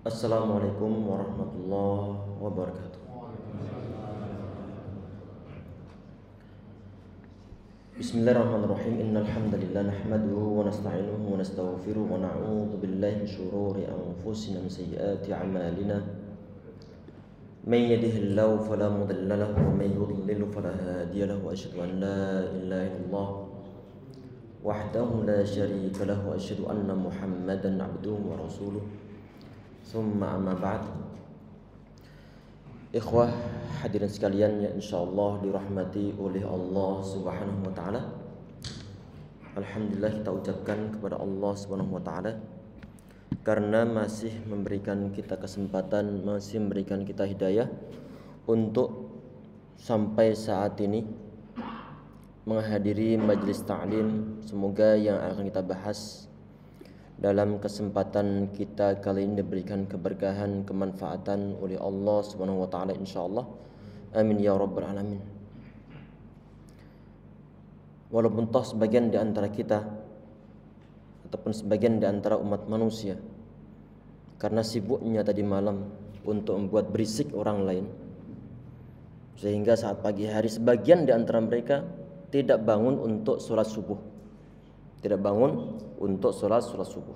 Assalamualaikum warahmatullahi wabarakatuh. Bismillahirrahmanirrahim. Innal hamdalillah nahmaduhu wa nasta'inuhu wa nastaghfiruh wa na'udzu billahi min shururi anfusina wa sayyiati a'malina. May yahdihillahu fala mudilla lahu wa may yudlil fala hadiya lahu. Asyhadu an la ilaha illallah wahdahu la syarika lahu wa asyhadu anna Muhammadan 'abduhu wa rasuluh. Summa amma ba'd. Ikhwah hadirin sekalian yang insyaallah dirahmati oleh Allah Subhanahu wa taala. Alhamdulillah kita ucapkan kepada Allah Subhanahu wa taala karena masih memberikan kita kesempatan, masih memberikan kita hidayah untuk sampai saat ini menghadiri majelis ta'lim. Semoga yang akan kita bahas dalam kesempatan kita kali ini diberikan keberkahan, kemanfaatan oleh Allah Subhanahu wa taala insyaallah. Amin ya rabbal alamin. Walaupun toh sebagian di antara kita ataupun sebagian di antara umat manusia karena sibuknya tadi malam untuk membuat berisik orang lain, sehingga saat pagi hari sebagian di antara mereka tidak bangun untuk sholat subuh. Tidak bangun untuk sholat subuh.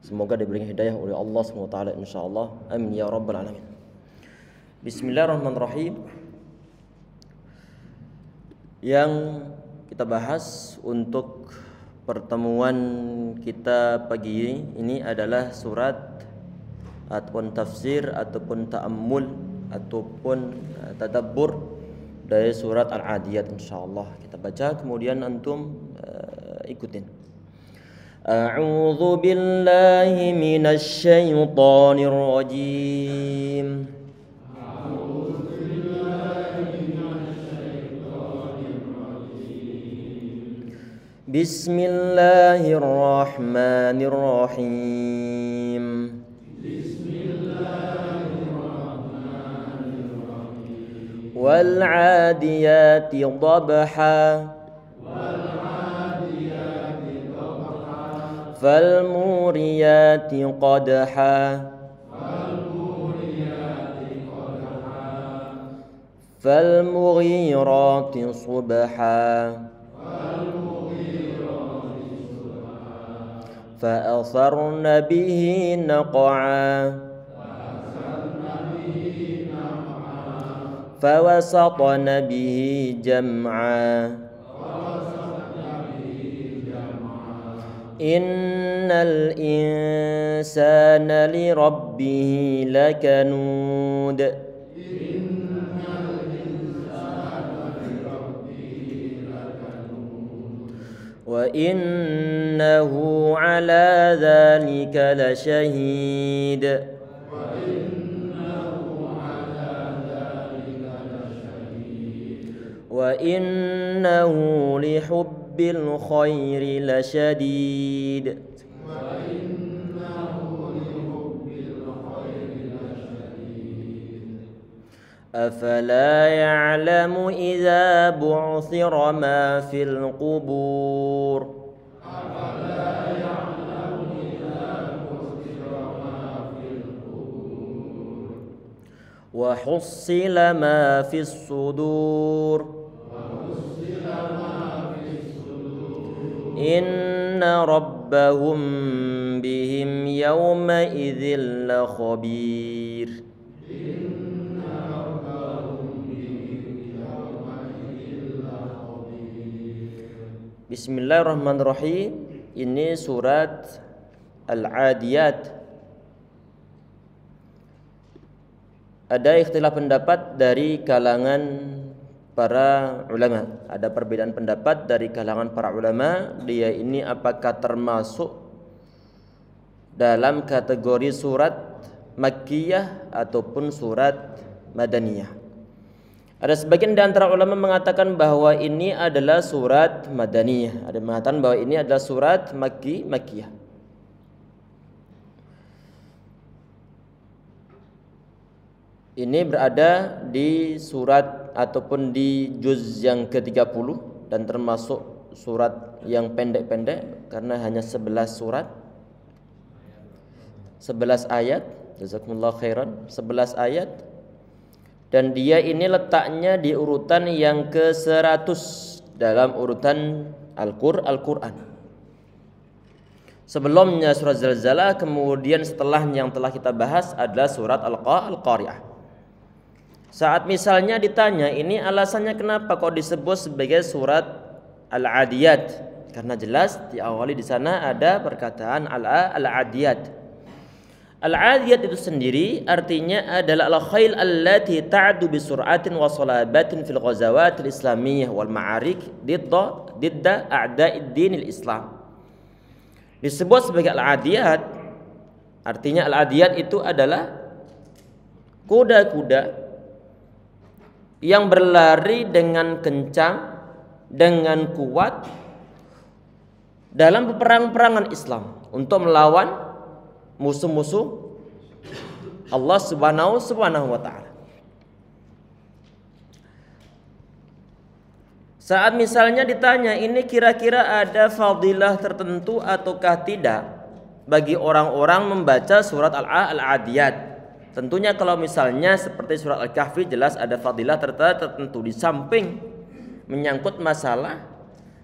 Semoga diberikan hidayah oleh Allah SWT insyaallah. Amin ya rabbal alamin. Bismillahirrahmanirrahim. Yang kita bahas untuk pertemuan kita pagi ini adalah surat ataupun tafsir ataupun ta'ammul ataupun tadabbur dari surat Al-Adiyat insyaallah. Kita baca kemudian antum ikutin. A'udzu billahi minasy syaithanir rajim. A'udzu billahi minasy syaithanir rajim. Bismillahirrahmanirrahim. Bismillahirrahmanirrahim. Wal 'adiyati dhabha. فالموريات قدحا فالمغيرات صبحا فأثرن به نقعا فوسطن به جمعا Innal insana li rabbih lakanud. Wa innahu ala dzalika lasyahid. Wa innahu li bil khairi lasyadid. Afala ya'lamu idza bu'thira ma fil qubur. Wa hussila ma fis sudur. Inna rabbahum bihim yawma idzil la khabir. Bismillahirrahmanirrahim. Ini surat Al-Adiyat. Ada ikhtilaf pendapat dari kalangan para ulama. Ada perbedaan pendapat dari kalangan para ulama. Dia ini apakah termasuk dalam kategori surat Makkiyah ataupun surat Madaniyah. Ada sebagian di antara ulama mengatakan bahwa ini adalah surat Madaniyah. Ada yang mengatakan bahwa ini adalah surat Makkiyah. Ini berada di surat ataupun di juz yang ke-30 dan termasuk surat yang pendek-pendek karena hanya 11 surat, 11 ayat Jazakumullah khairan, 11 ayat. Dan dia ini letaknya di urutan yang ke-100 dalam urutan Al-Qur'an. Sebelumnya surat Zalzalah, kemudian setelahnya yang telah kita bahas adalah surat Al-Qari'ah. Saat misalnya ditanya, ini alasannya kenapa kok disebut sebagai surat Al-Adiyat? Karena jelas diawali di sana ada perkataan Al-Adiyat. Al-Adiyat itu sendiri artinya adalah al-khail allati ta'du bi sur'atin wa salabatin fil ghazawatil islamiyah wal ma'arik didda a'da'id dinil Islam. Disebut sebagai Al-Adiyat, artinya Al-Adiyat itu adalah kuda-kuda yang berlari dengan kencang, dengan kuat dalam peperang-perangan Islam untuk melawan musuh-musuh Allah Subhanahu wa ta'ala. Saat misalnya ditanya, ini kira-kira ada fadilah tertentu ataukah tidak bagi orang-orang membaca surat Al-Adiyat? Tentunya kalau misalnya seperti surat Al-Kahfi jelas ada fadilah tertentu, di samping menyangkut masalah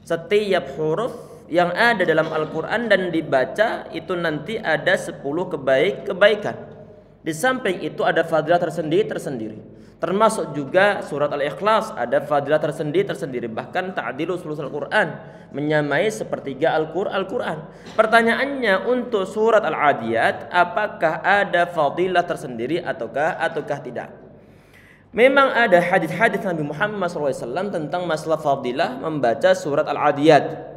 setiap huruf yang ada dalam Al-Quran dan dibaca itu nanti ada 10 kebaikan. Di samping itu ada fadilah tersendiri. Termasuk juga surat Al-Ikhlas ada fadilah tersendiri. Bahkan ta'dilu sulusul Al-Quran, menyamai sepertiga Al-Quran. Pertanyaannya untuk surat Al-Adiyat, apakah ada fadilah tersendiri ataukah tidak? Memang ada hadis-hadis Nabi Muhammad SAW tentang masalah fadilah membaca surat Al-Adiyat.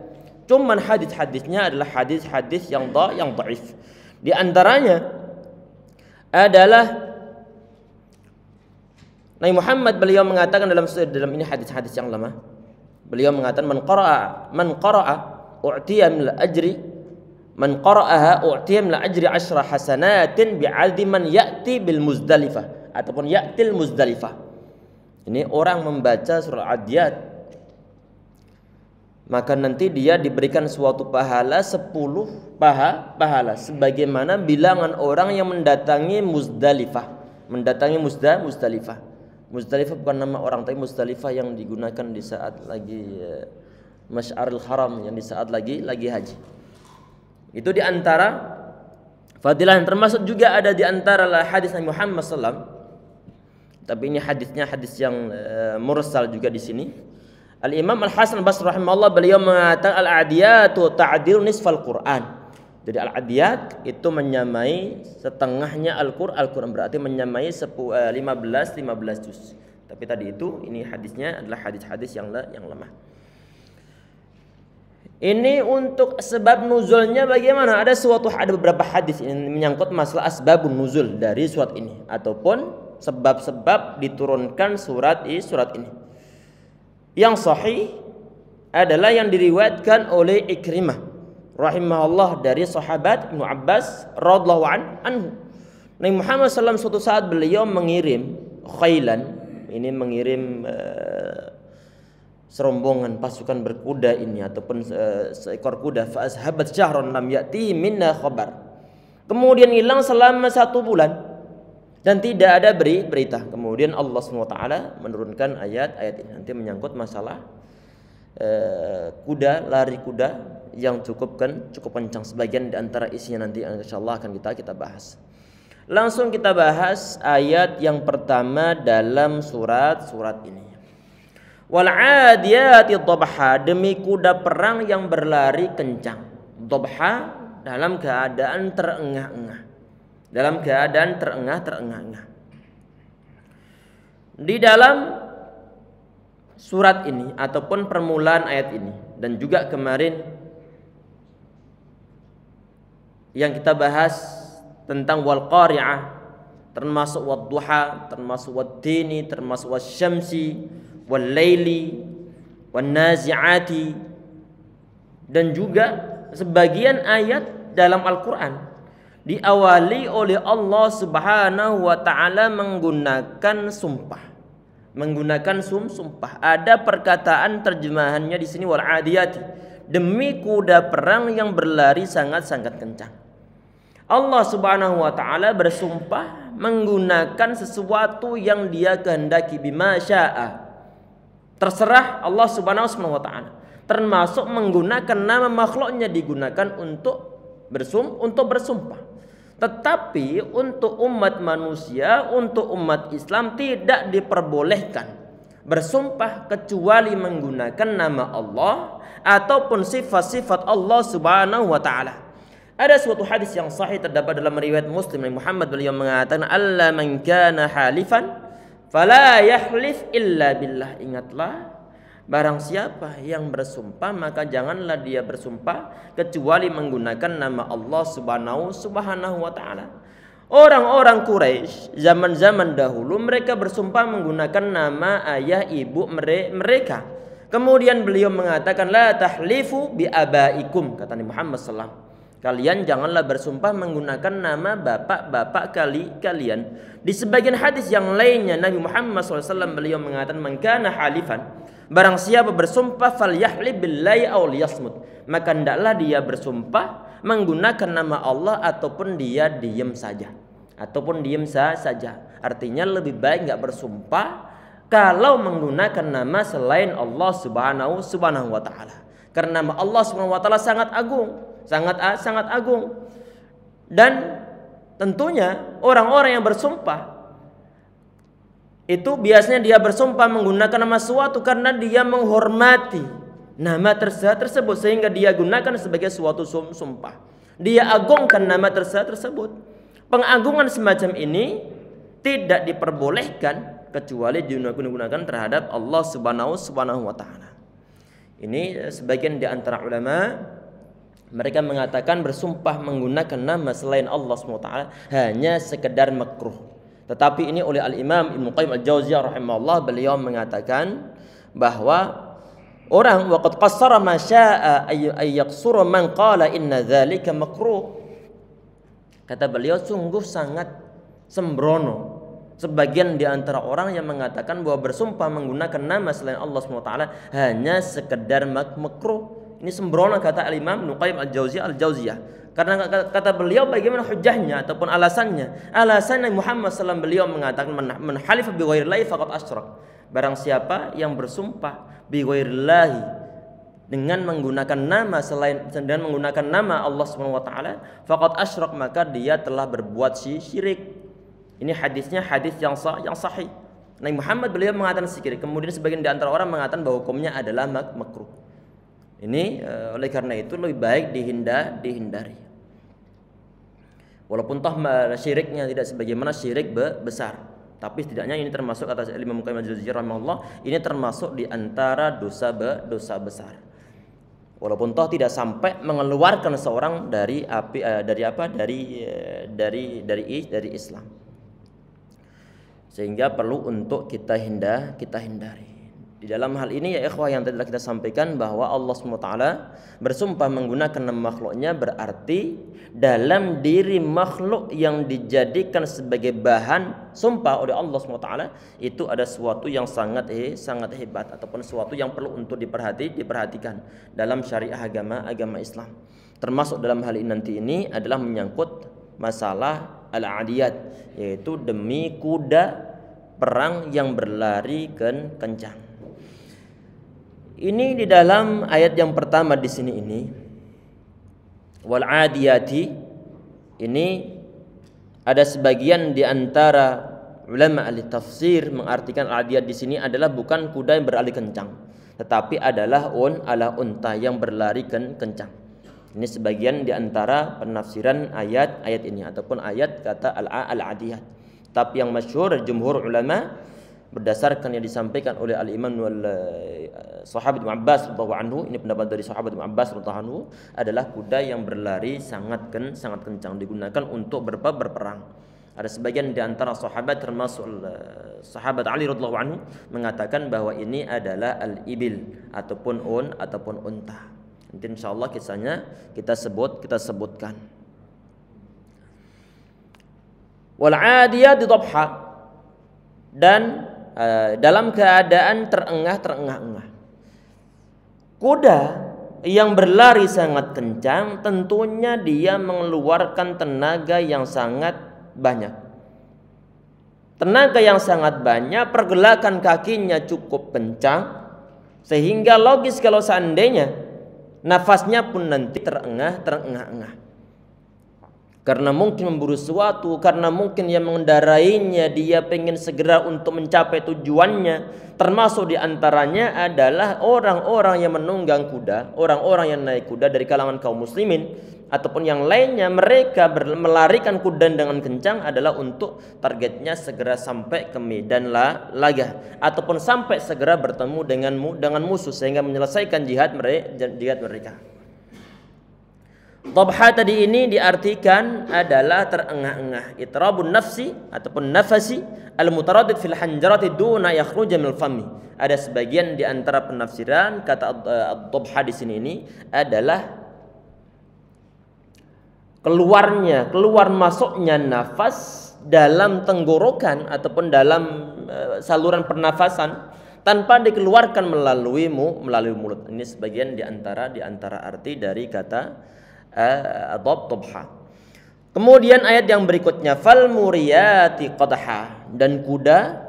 Cuman hadis-hadisnya adalah hadis-hadis yang dhaif. Di antaranya adalah Nabi Muhammad beliau mengatakan dalam ini hadis-hadis yang lama. Beliau mengatakan man qara'a u'tiya min al-ajri man qara'aha u'tiya min al-ajri 10 hasanatin bi'addi man ya'ti bil Muzdalifah ataupun ya'til Muzdalifah. Ini orang membaca surah Adiyat, maka nanti dia diberikan suatu pahala 10 pahala sebagaimana bilangan orang yang mendatangi Muzdalifah. Muzdalifah bukan nama orang, tapi Muzdalifah yang digunakan di saat lagi Masy'aril Haram, yang di saat lagi haji. Itu di antara fadilah yang termasuk juga ada di antara hadis Nabi Muhammad SAW. Tapi ini hadisnya hadis yang mursal juga di sini. Al-Imam Al-Hasan Basri rahimahullah beliau mengatakan Al-Adiyatu ta'dilu nisfal Qur'an. Jadi Al-Adiyat itu menyamai setengahnya Al-Qur'an, berarti menyamai 15 juz. Tapi tadi itu ini hadisnya adalah hadis-hadis yang lemah. Ini untuk sebab nuzulnya bagaimana? Ada beberapa hadis yang menyangkut masalah asbabun nuzul dari surat ini ataupun sebab-sebab diturunkan surat ini. Yang sahih adalah yang diriwayatkan oleh Ikrimah rahimahullah dari sahabat Ibnu Abbas radhiyallahu anhu. Nabi Muhammad SAW suatu saat beliau mengirim khailan, ini mengirim serombongan pasukan berkuda ini ataupun seekor kuda, fa azhabat syahran lam ya'ti minna khabar. Kemudian hilang selama 1 bulan dan tidak ada berita. Kemudian Allah SWT menurunkan ayat-ayat ini, nanti menyangkut masalah lari kuda yang cukup kencang. Sebagian di antara isinya nanti insyaallah akan kita bahas. Langsung kita bahas ayat yang pertama dalam surat ini. Wal 'adiyati dhabha, demi kuda perang yang berlari kencang. Dhabha dalam keadaan terengah-engah. Di dalam surat ini ataupun permulaan ayat ini dan juga kemarin yang kita bahas tentang wal qari'ah, termasuk wad duha, termasuk wad tini, termasuk wasyamsi wal laili wan nazi'ati, dan juga sebagian ayat dalam Al-Qur'an diawali oleh Allah Subhanahu wa taala menggunakan sumpah. Ada perkataan terjemahannya di sini wal 'adiyati, demi kuda perang yang berlari sangat-sangat kencang. Allah Subhanahu wa taala bersumpah menggunakan sesuatu yang Dia kehendaki, bima syaa. Terserah Allah Subhanahu wa taala. Termasuk menggunakan nama makhluknya digunakan untuk bersumpah. Tetapi untuk umat manusia, untuk umat Islam tidak diperbolehkan bersumpah kecuali menggunakan nama Allah ataupun sifat-sifat Allah Subhanahu wa taala. Ada suatu hadis yang sahih terdapat dalam riwayat Muslim Nabi Muhammad beliau mengatakan, "Alla man kana halifan fala yahlif illa billah." Ingatlah, barang siapa yang bersumpah maka janganlah dia bersumpah kecuali menggunakan nama Allah Subhanahu wa taala. Orang-orang Quraisy zaman-zaman dahulu mereka bersumpah menggunakan nama ayah ibu mereka. Kemudian beliau mengatakan, "La tahlifu bi abaikum," kata Nabi Muhammad sallallahu. Kalian janganlah bersumpah menggunakan nama bapak-bapak kalian. Di sebagian hadis yang lainnya Nabi Muhammad SAW beliau mengatakan, "Man kana halifan," barang siapa bersumpah, "falyahlib billahi aw liyasmut," maka hendaklah dia bersumpah menggunakan nama Allah ataupun dia diam saja. Artinya lebih baik enggak bersumpah kalau menggunakan nama selain Allah Subhanahu wa taala. Karena nama Allah Subhanahu wa taala sangat agung. Sangat agung. Dan tentunya orang-orang yang bersumpah itu biasanya dia bersumpah menggunakan nama suatu karena dia menghormati nama tersebut sehingga dia gunakan sebagai suatu sumpah. Dia agungkan nama tersebut. Pengagungan semacam ini tidak diperbolehkan kecuali digunakan terhadap Allah Subhanahu wa taala. Ini sebagian di antara ulama mereka mengatakan bersumpah menggunakan nama selain Allah SWT hanya sekedar makruh. Tetapi ini oleh Al-Imam Ibnu Qayyim Al-Jauziyah rahimahullah, beliau mengatakan bahwa orang waqad qassara ma syaa ay yaqsura man qala inna dzalika makruh. Kata beliau, sungguh sangat sembrono sebagian di antara orang yang mengatakan bahwa bersumpah menggunakan nama selain Allah SWT hanya sekedar makruh. Ini sembrono, kata Al-Imam Ibnu Qayyim Al-Jauziyah. Karena kata beliau, bagaimana hujahnya ataupun alasannya? Alasannya Muhammad SAW beliau mengatakan, "Man halifa bi ghairillahi faqad asyrak." Barang siapa yang bersumpah bi ghairillahi dengan menggunakan nama Allah Subhanahu wa taala, faqad asyrak, maka dia telah berbuat syirik. Ini hadisnya hadis yang sahih. Nabi Muhammad beliau mengatakan syirik. Kemudian sebagian di antara orang mengatakan bahwa hukumnya adalah makruh. Ini oleh karena itu lebih baik dihindari. Walaupun toh syiriknya tidak sebagaimana syirik besar, tapi setidaknya ini termasuk atas Imam Qayyim Al-Jauziyah rahimahullah, ini termasuk di antara dosa besar. Walaupun toh tidak sampai mengeluarkan seorang dari Islam. Sehingga perlu untuk kita hindari. Di dalam hal ini ya ikhwah yang telah kita sampaikan bahwa Allah SWT bersumpah menggunakan nama makhluknya berarti dalam diri makhluk yang dijadikan sebagai bahan sumpah oleh Allah SWT itu ada sesuatu yang sangat hebat ataupun sesuatu yang perlu untuk diperhatikan dalam syariah agama Islam. Termasuk dalam hal ini nanti ini adalah menyangkut masalah al-adiyat, yaitu demi kuda perang yang berlari kencang. Ini di dalam ayat yang pertama di sini ini, wal adiyati, ini ada sebagian di antara ulama ahli tafsir mengartikan al-adiyat di sini adalah bukan kuda yang berlari kencang, tetapi adalah unta yang berlari kencang. Ini sebagian di antara penafsiran ayat ini ataupun ayat kata al-adiyat. Tapi yang masyhur dari jumhur ulama berdasarkan yang disampaikan oleh al-Imam sahabat Ibnu Abbas radhiyallahu anhu, ini pendapat dari sahabat Ibnu Abbas radhiyallahu anhu, adalah kuda yang berlari sangat kencang, digunakan untuk berperang. Ada sebagian di antara sahabat termasuk sahabat Ali radhiyallahu anhu mengatakan bahwa ini adalah al-ibil ataupun unta. Nanti insyaallah kisahnya kita sebutkan. Wal 'adiyat dhabha, dan dalam keadaan terengah-engah. Kuda yang berlari sangat kencang, tentunya dia mengeluarkan tenaga yang sangat banyak. Tenaga yang sangat banyak, pergerakan kakinya cukup kencang, sehingga logis kalau seandainya nafasnya pun nanti terengah-engah. Karena mungkin memburu sesuatu, karena mungkin yang mengendarainya dia pengen segera untuk mencapai tujuannya. Termasuk diantaranya adalah orang-orang yang menunggang kuda, orang-orang yang naik kuda dari kalangan kaum muslimin ataupun yang lainnya, mereka melarikan kuda dengan kencang adalah untuk targetnya segera sampai ke medan laga ataupun sampai segera bertemu dengan musuh sehingga menyelesaikan jihad mereka. Dhabha tadi ini diartikan adalah terengah-engah, itrabun nafsi ataupun nafasi al-mutaraddid fil hanjarati duna yakhruja minal fami. Ada sebagian di antara penafsiran kata ad-dhabha di sini ini adalah keluar masuknya nafas dalam tenggorokan ataupun dalam saluran pernafasan tanpa dikeluarkan melalui mulut. Ini sebagian di antara arti dari kata dhabha. Kemudian ayat yang berikutnya, fal muriyati qadha, dan kuda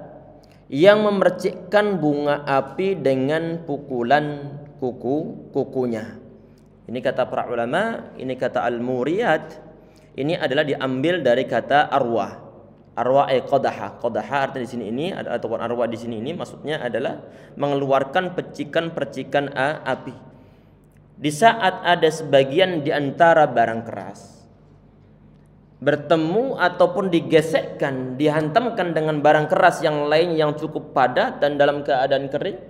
yang memercikkan bunga api dengan pukulan kukunya. Ini kata para ulama, ini kata al-muriyat, ini adalah diambil dari kata arwah. Arwah qadha. Qadha artinya di sini ini ataupun arwah di sini ini maksudnya adalah mengeluarkan percikan-percikan api. Di saat ada sebagian di antara barang keras bertemu ataupun digesekkan, dihantamkan dengan barang keras yang lain yang cukup padat dan dalam keadaan kering,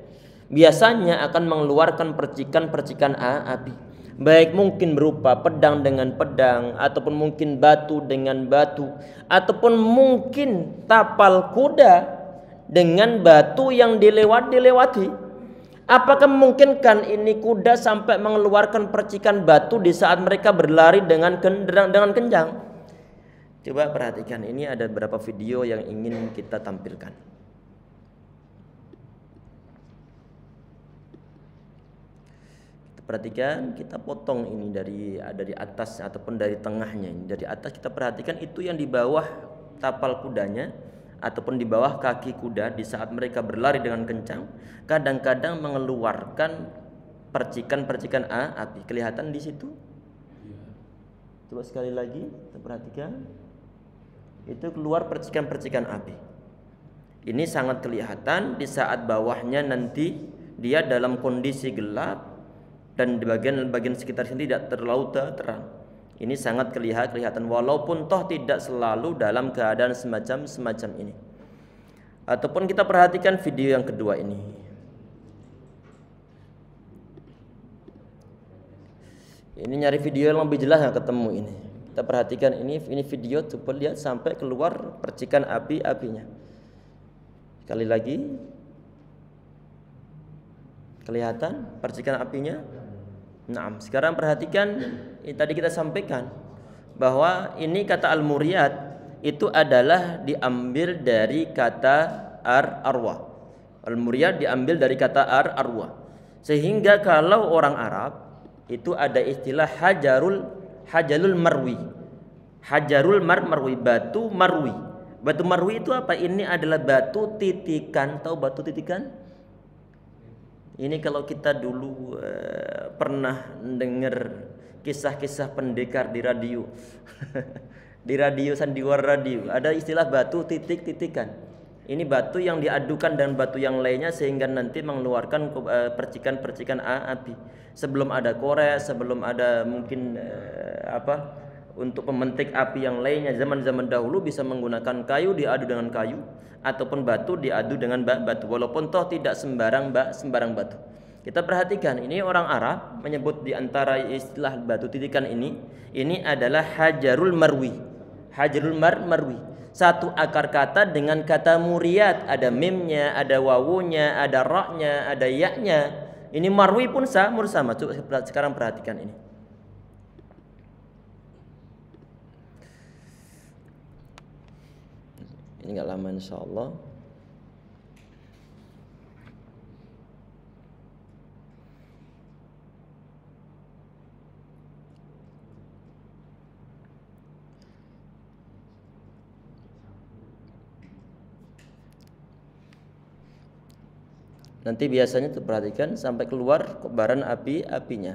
biasanya akan mengeluarkan percikan-percikan api. Baik mungkin berupa pedang dengan pedang, ataupun mungkin batu dengan batu, ataupun mungkin tapal kuda dengan batu yang dilewati. Apakah memungkinkan ini kuda sampai mengeluarkan percikan batu di saat mereka berlari dengan kencang? Coba perhatikan, ini ada beberapa video yang ingin kita tampilkan. Kita perhatikan, kita potong ini dari atas ataupun dari tengahnya. Dari atas kita perhatikan itu yang di bawah tapal kudanya ataupun di bawah kaki kuda di saat mereka berlari dengan kencang, kadang-kadang mengeluarkan percikan-percikan api. Kelihatan di situ? Coba sekali lagi kita perhatikan. Itu keluar percikan-percikan api. Ini sangat kelihatan di saat bawahnya nanti dia dalam kondisi gelap dan di bagian sekitar sini tidak terlalu terang. Ini sangat kelihatan walaupun toh tidak selalu dalam keadaan semacam ini. Ataupun kita perhatikan video yang kedua ini. Ini nyari video yang lebih jelas yang ketemu ini. Kita perhatikan ini video, coba lihat sampai keluar percikan apinya. Sekali lagi. Kelihatan percikan apinya? Nah, sekarang perhatikan tadi kita sampaikan bahwa ini kata al-muriyat itu adalah diambil dari kata arwah. Al-muriyat diambil dari kata arwah. Sehingga kalau orang Arab itu ada istilah hajarul marwi. Hajarul marwi, batu marwi. Batu marwi itu apa? Ini adalah batu titikan. Tahu batu titikan? Ini kalau kita dulu pernah dengar kisah-kisah pendekar di radio. Di radio sandiwara radio ada istilah batu titik-titikan. Ini batu yang diadukan dengan batu yang lainnya sehingga nanti mengeluarkan percikan-percikan api. Sebelum ada korek, sebelum ada mungkin untuk pemantik api yang lainnya, zaman-zaman dahulu bisa menggunakan kayu diadu dengan kayu ataupun batu diadu dengan batu, walaupun toh tidak sembarang batu. Kita perhatikan ini orang Arab menyebut di antara istilah batu titikan ini adalah hajarul marwi. Hajarul marwi. Satu akar kata dengan kata muriyat, ada mimnya, ada wawunya, ada ra-nya, ada ya-nya. Ini marwi pun sama. Coba sekarang perhatikan ini. Ini enggak lama insyaallah. Nanti biasanya tuh perhatikan sampai keluar kobaran apinya.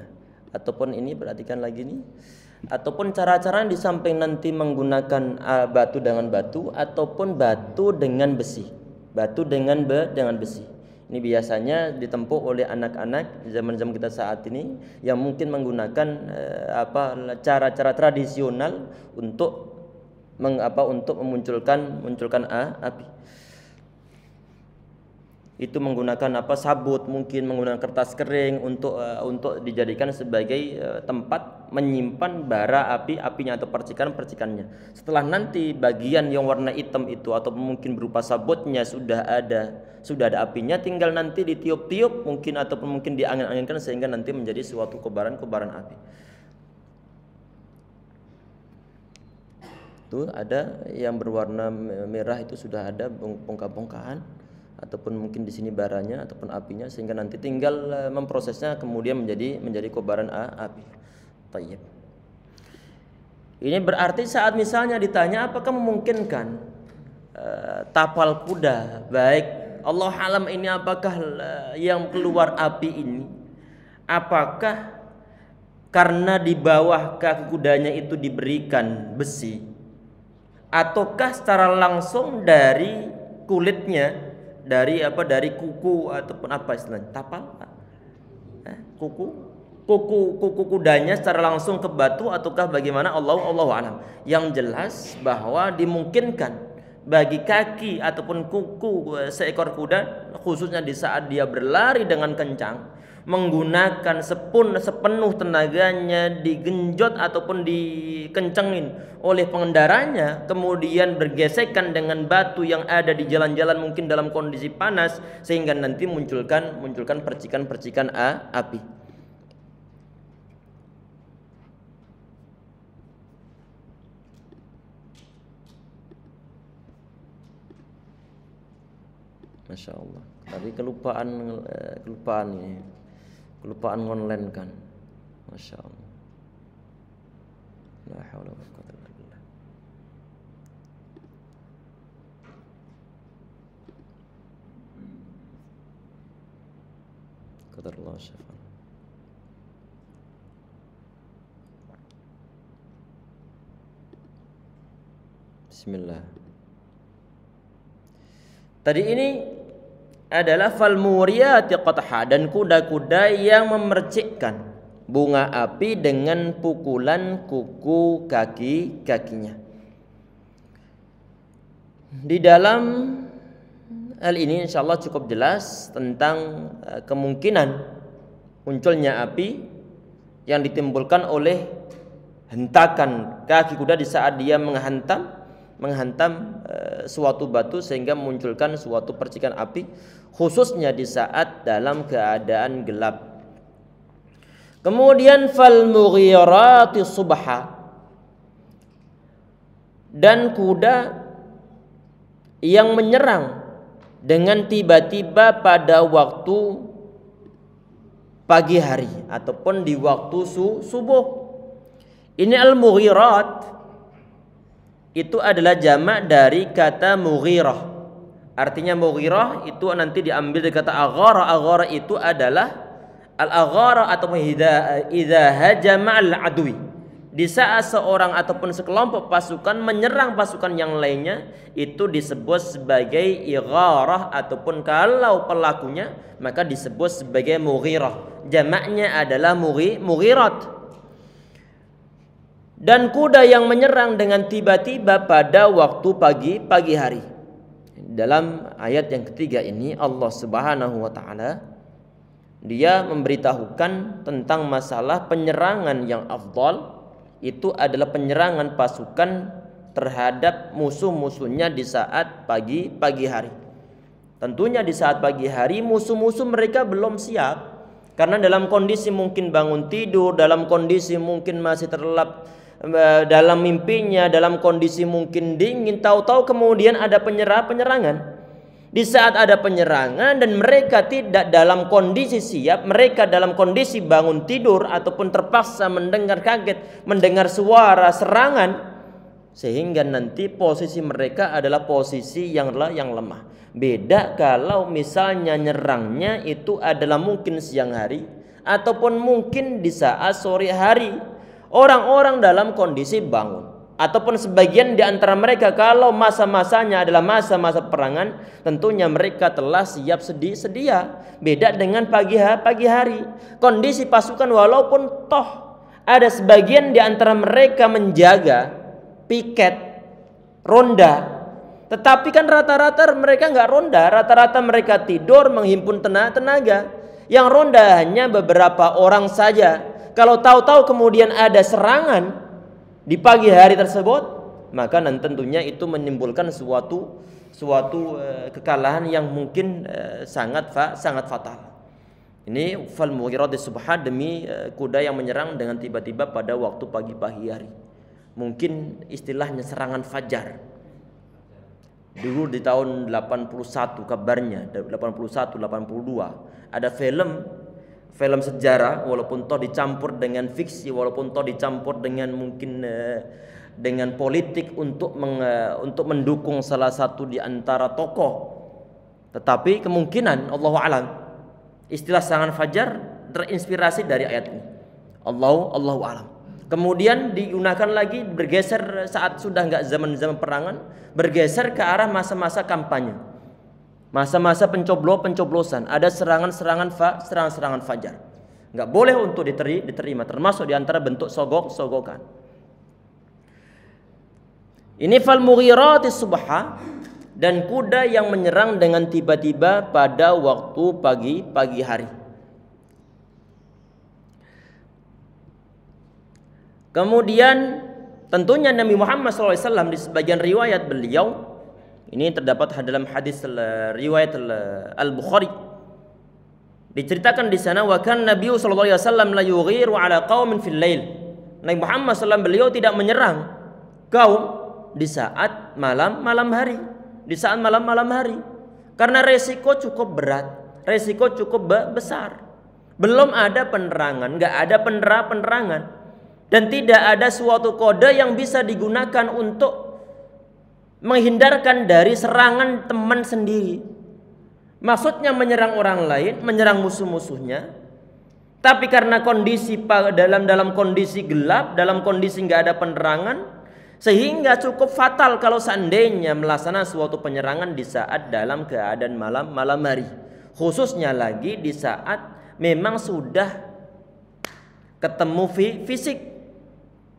Ataupun ini perhatikan lagi nih. Ataupun cara-cara di samping nanti menggunakan batu dengan batu ataupun batu dengan besi. Batu dengan besi. Ini biasanya ditempuh oleh anak-anak zaman-zaman kita saat ini yang mungkin menggunakan cara-cara tradisional untuk memunculkan api. Itu menggunakan sabut, mungkin menggunakan kertas kering untuk dijadikan sebagai tempat menyimpan bara apinya atau percikannya. Setelah nanti bagian yang warna hitam itu atau mungkin berupa sabutnya sudah ada apinya, tinggal nanti ditiup-tiup mungkin ataupun mungkin diangin-anginkan sehingga nanti menjadi suatu kobaran api. Itu ada yang berwarna merah, itu sudah ada bongkah-bongkahan ataupun mungkin di sini baranya ataupun apinya, sehingga nanti tinggal memprosesnya kemudian menjadi kobaran api. Tayyib. Ini berarti saat misalnya ditanya apakah memungkinkan tapal kuda, baik Allah alam ini apakah yang keluar api ini apakah karena di bawah kaki kudanya itu diberikan besi ataukah secara langsung dari kulitnya, dari kuku ataupun apa istilahnya, tapal, kuku kudanya secara langsung ke batu ataukah bagaimana, Allahu alam. Yang jelas bahwa dimungkinkan bagi kaki ataupun kuku seekor kuda, khususnya di saat dia berlari dengan kencang, menggunakan sepenuh tenaganya, digenjot ataupun dikencengin oleh pengendaranya, kemudian bergesekan dengan batu yang ada di jalan-jalan mungkin dalam kondisi panas, sehingga nanti munculkan percikan-percikan api. Masya Allah. Tadi kelupaan online kan. Masya Allah. La haula wala quwwata illa billah. Qadarullah syafa. Bismillah. Tadi ini adalah fal muriyati qatha, dan kuda-kuda yang memercikkan bunga api dengan pukulan kuku kaki-kakinya. Di dalam hal ini insyaallah cukup jelas tentang kemungkinan munculnya api yang ditimbulkan oleh hentakan kaki kuda di saat dia menghantam suatu batu sehingga memunculkan suatu percikan api, khususnya di saat dalam keadaan gelap. Kemudian fal mughirati subha, dan kuda yang menyerang dengan tiba-tiba pada waktu pagi hari ataupun di waktu subuh. Ini al-mughirat itu adalah jamak dari kata mughirah. Artinya mughirah itu nanti diambil dari kata aghara. Aghara itu adalah al-aghara atau idza hajama al-adwi. Di saat seorang ataupun sekelompok pasukan menyerang pasukan yang lainnya, itu disebut sebagai igharah, ataupun kalau pelakunya maka disebut sebagai mughirah. Jamaknya adalah mughirat. Dan kuda yang menyerang dengan tiba-tiba pada waktu pagi hari. Dalam ayat yang ketiga ini Allah Subhanahu wa taala dia memberitahukan tentang masalah penyerangan yang afdal, itu adalah penyerangan pasukan terhadap musuh-musuhnya di saat pagi hari. Tentunya di saat pagi hari musuh-musuh mereka belum siap, karena dalam kondisi mungkin bangun tidur, dalam kondisi mungkin masih terlelap dalam mimpinya, dalam kondisi mungkin dingin, tahu-tahu kemudian ada penyerangan. Di saat ada penyerangan dan mereka tidak dalam kondisi siap, mereka dalam kondisi bangun tidur ataupun terpaksa mendengar suara serangan, sehingga nanti posisi mereka adalah posisi yang lemah. Beda kalau misalnya nyerangnya itu adalah mungkin siang hari ataupun mungkin di saat sore hari, orang-orang dalam kondisi bangun, ataupun sebagian di antara mereka kalau masa-masanya adalah masa-masa perangan, tentunya mereka telah siap sedia. Beda dengan pagi hari, kondisi pasukan walaupun toh ada sebagian di antara mereka menjaga piket ronda, tetapi kan rata-rata mereka nggak ronda, rata-rata mereka tidur menghimpun tenaga. Yang ronda hanya beberapa orang saja. Kalau tahu-tahu kemudian ada serangan di pagi hari tersebut, maka tentunya itu menimbulkan suatu kekalahan yang mungkin sangat fatal. Ini fal mughirati subha, demi kuda yang menyerang dengan tiba-tiba pada waktu pagi hari. Mungkin istilahnya serangan fajar. Dulu di tahun 81 kabarnya, 81, 82 ada film sejarah, walaupun toh dicampur dengan fiksi, walaupun toh dicampur dengan mungkin dengan politik untuk mendukung salah satu di antara tokoh. Tetapi kemungkinan Allahu a'lam istilah serangan fajar terinspirasi dari ayat ini. Allahu a'lam. Kemudian digunakan lagi, bergeser saat sudah enggak zaman-zaman perangan, bergeser ke arah masa-masa kampanye, masa-masa pencoblosan. Ada serangan fajar. Enggak boleh untuk diterima, termasuk diantara bentuk sogokan. Ini fal mughirati subha, dan kuda yang menyerang dengan tiba-tiba pada waktu pagi hari. Kemudian tentunya Nabi Muhammad SAW di sebagian riwayat beliau, ini terdapat dalam hadis riwayat Al-Bukhari, diceritakan di sana, wa kan Nabi sallallahu alaihi wasallam la yughiru ala qaumin fil lail. Nabi Muhammad SAW beliau tidak menyerang kaum di saat malam hari, karena resiko cukup berat, resiko cukup besar. Belum ada penerangan, enggak ada penerangan. Dan tidak ada suatu kode yang bisa digunakan untuk menghindarkan dari serangan teman sendiri. Maksudnya menyerang orang lain, menyerang musuh-musuhnya. Tapi karena kondisi dalam kondisi gelap, dalam kondisi nggak ada penerangan, sehingga cukup fatal kalau seandainya melaksanakan suatu penyerangan di saat dalam keadaan malam hari. Khususnya lagi di saat memang sudah ketemu fisik.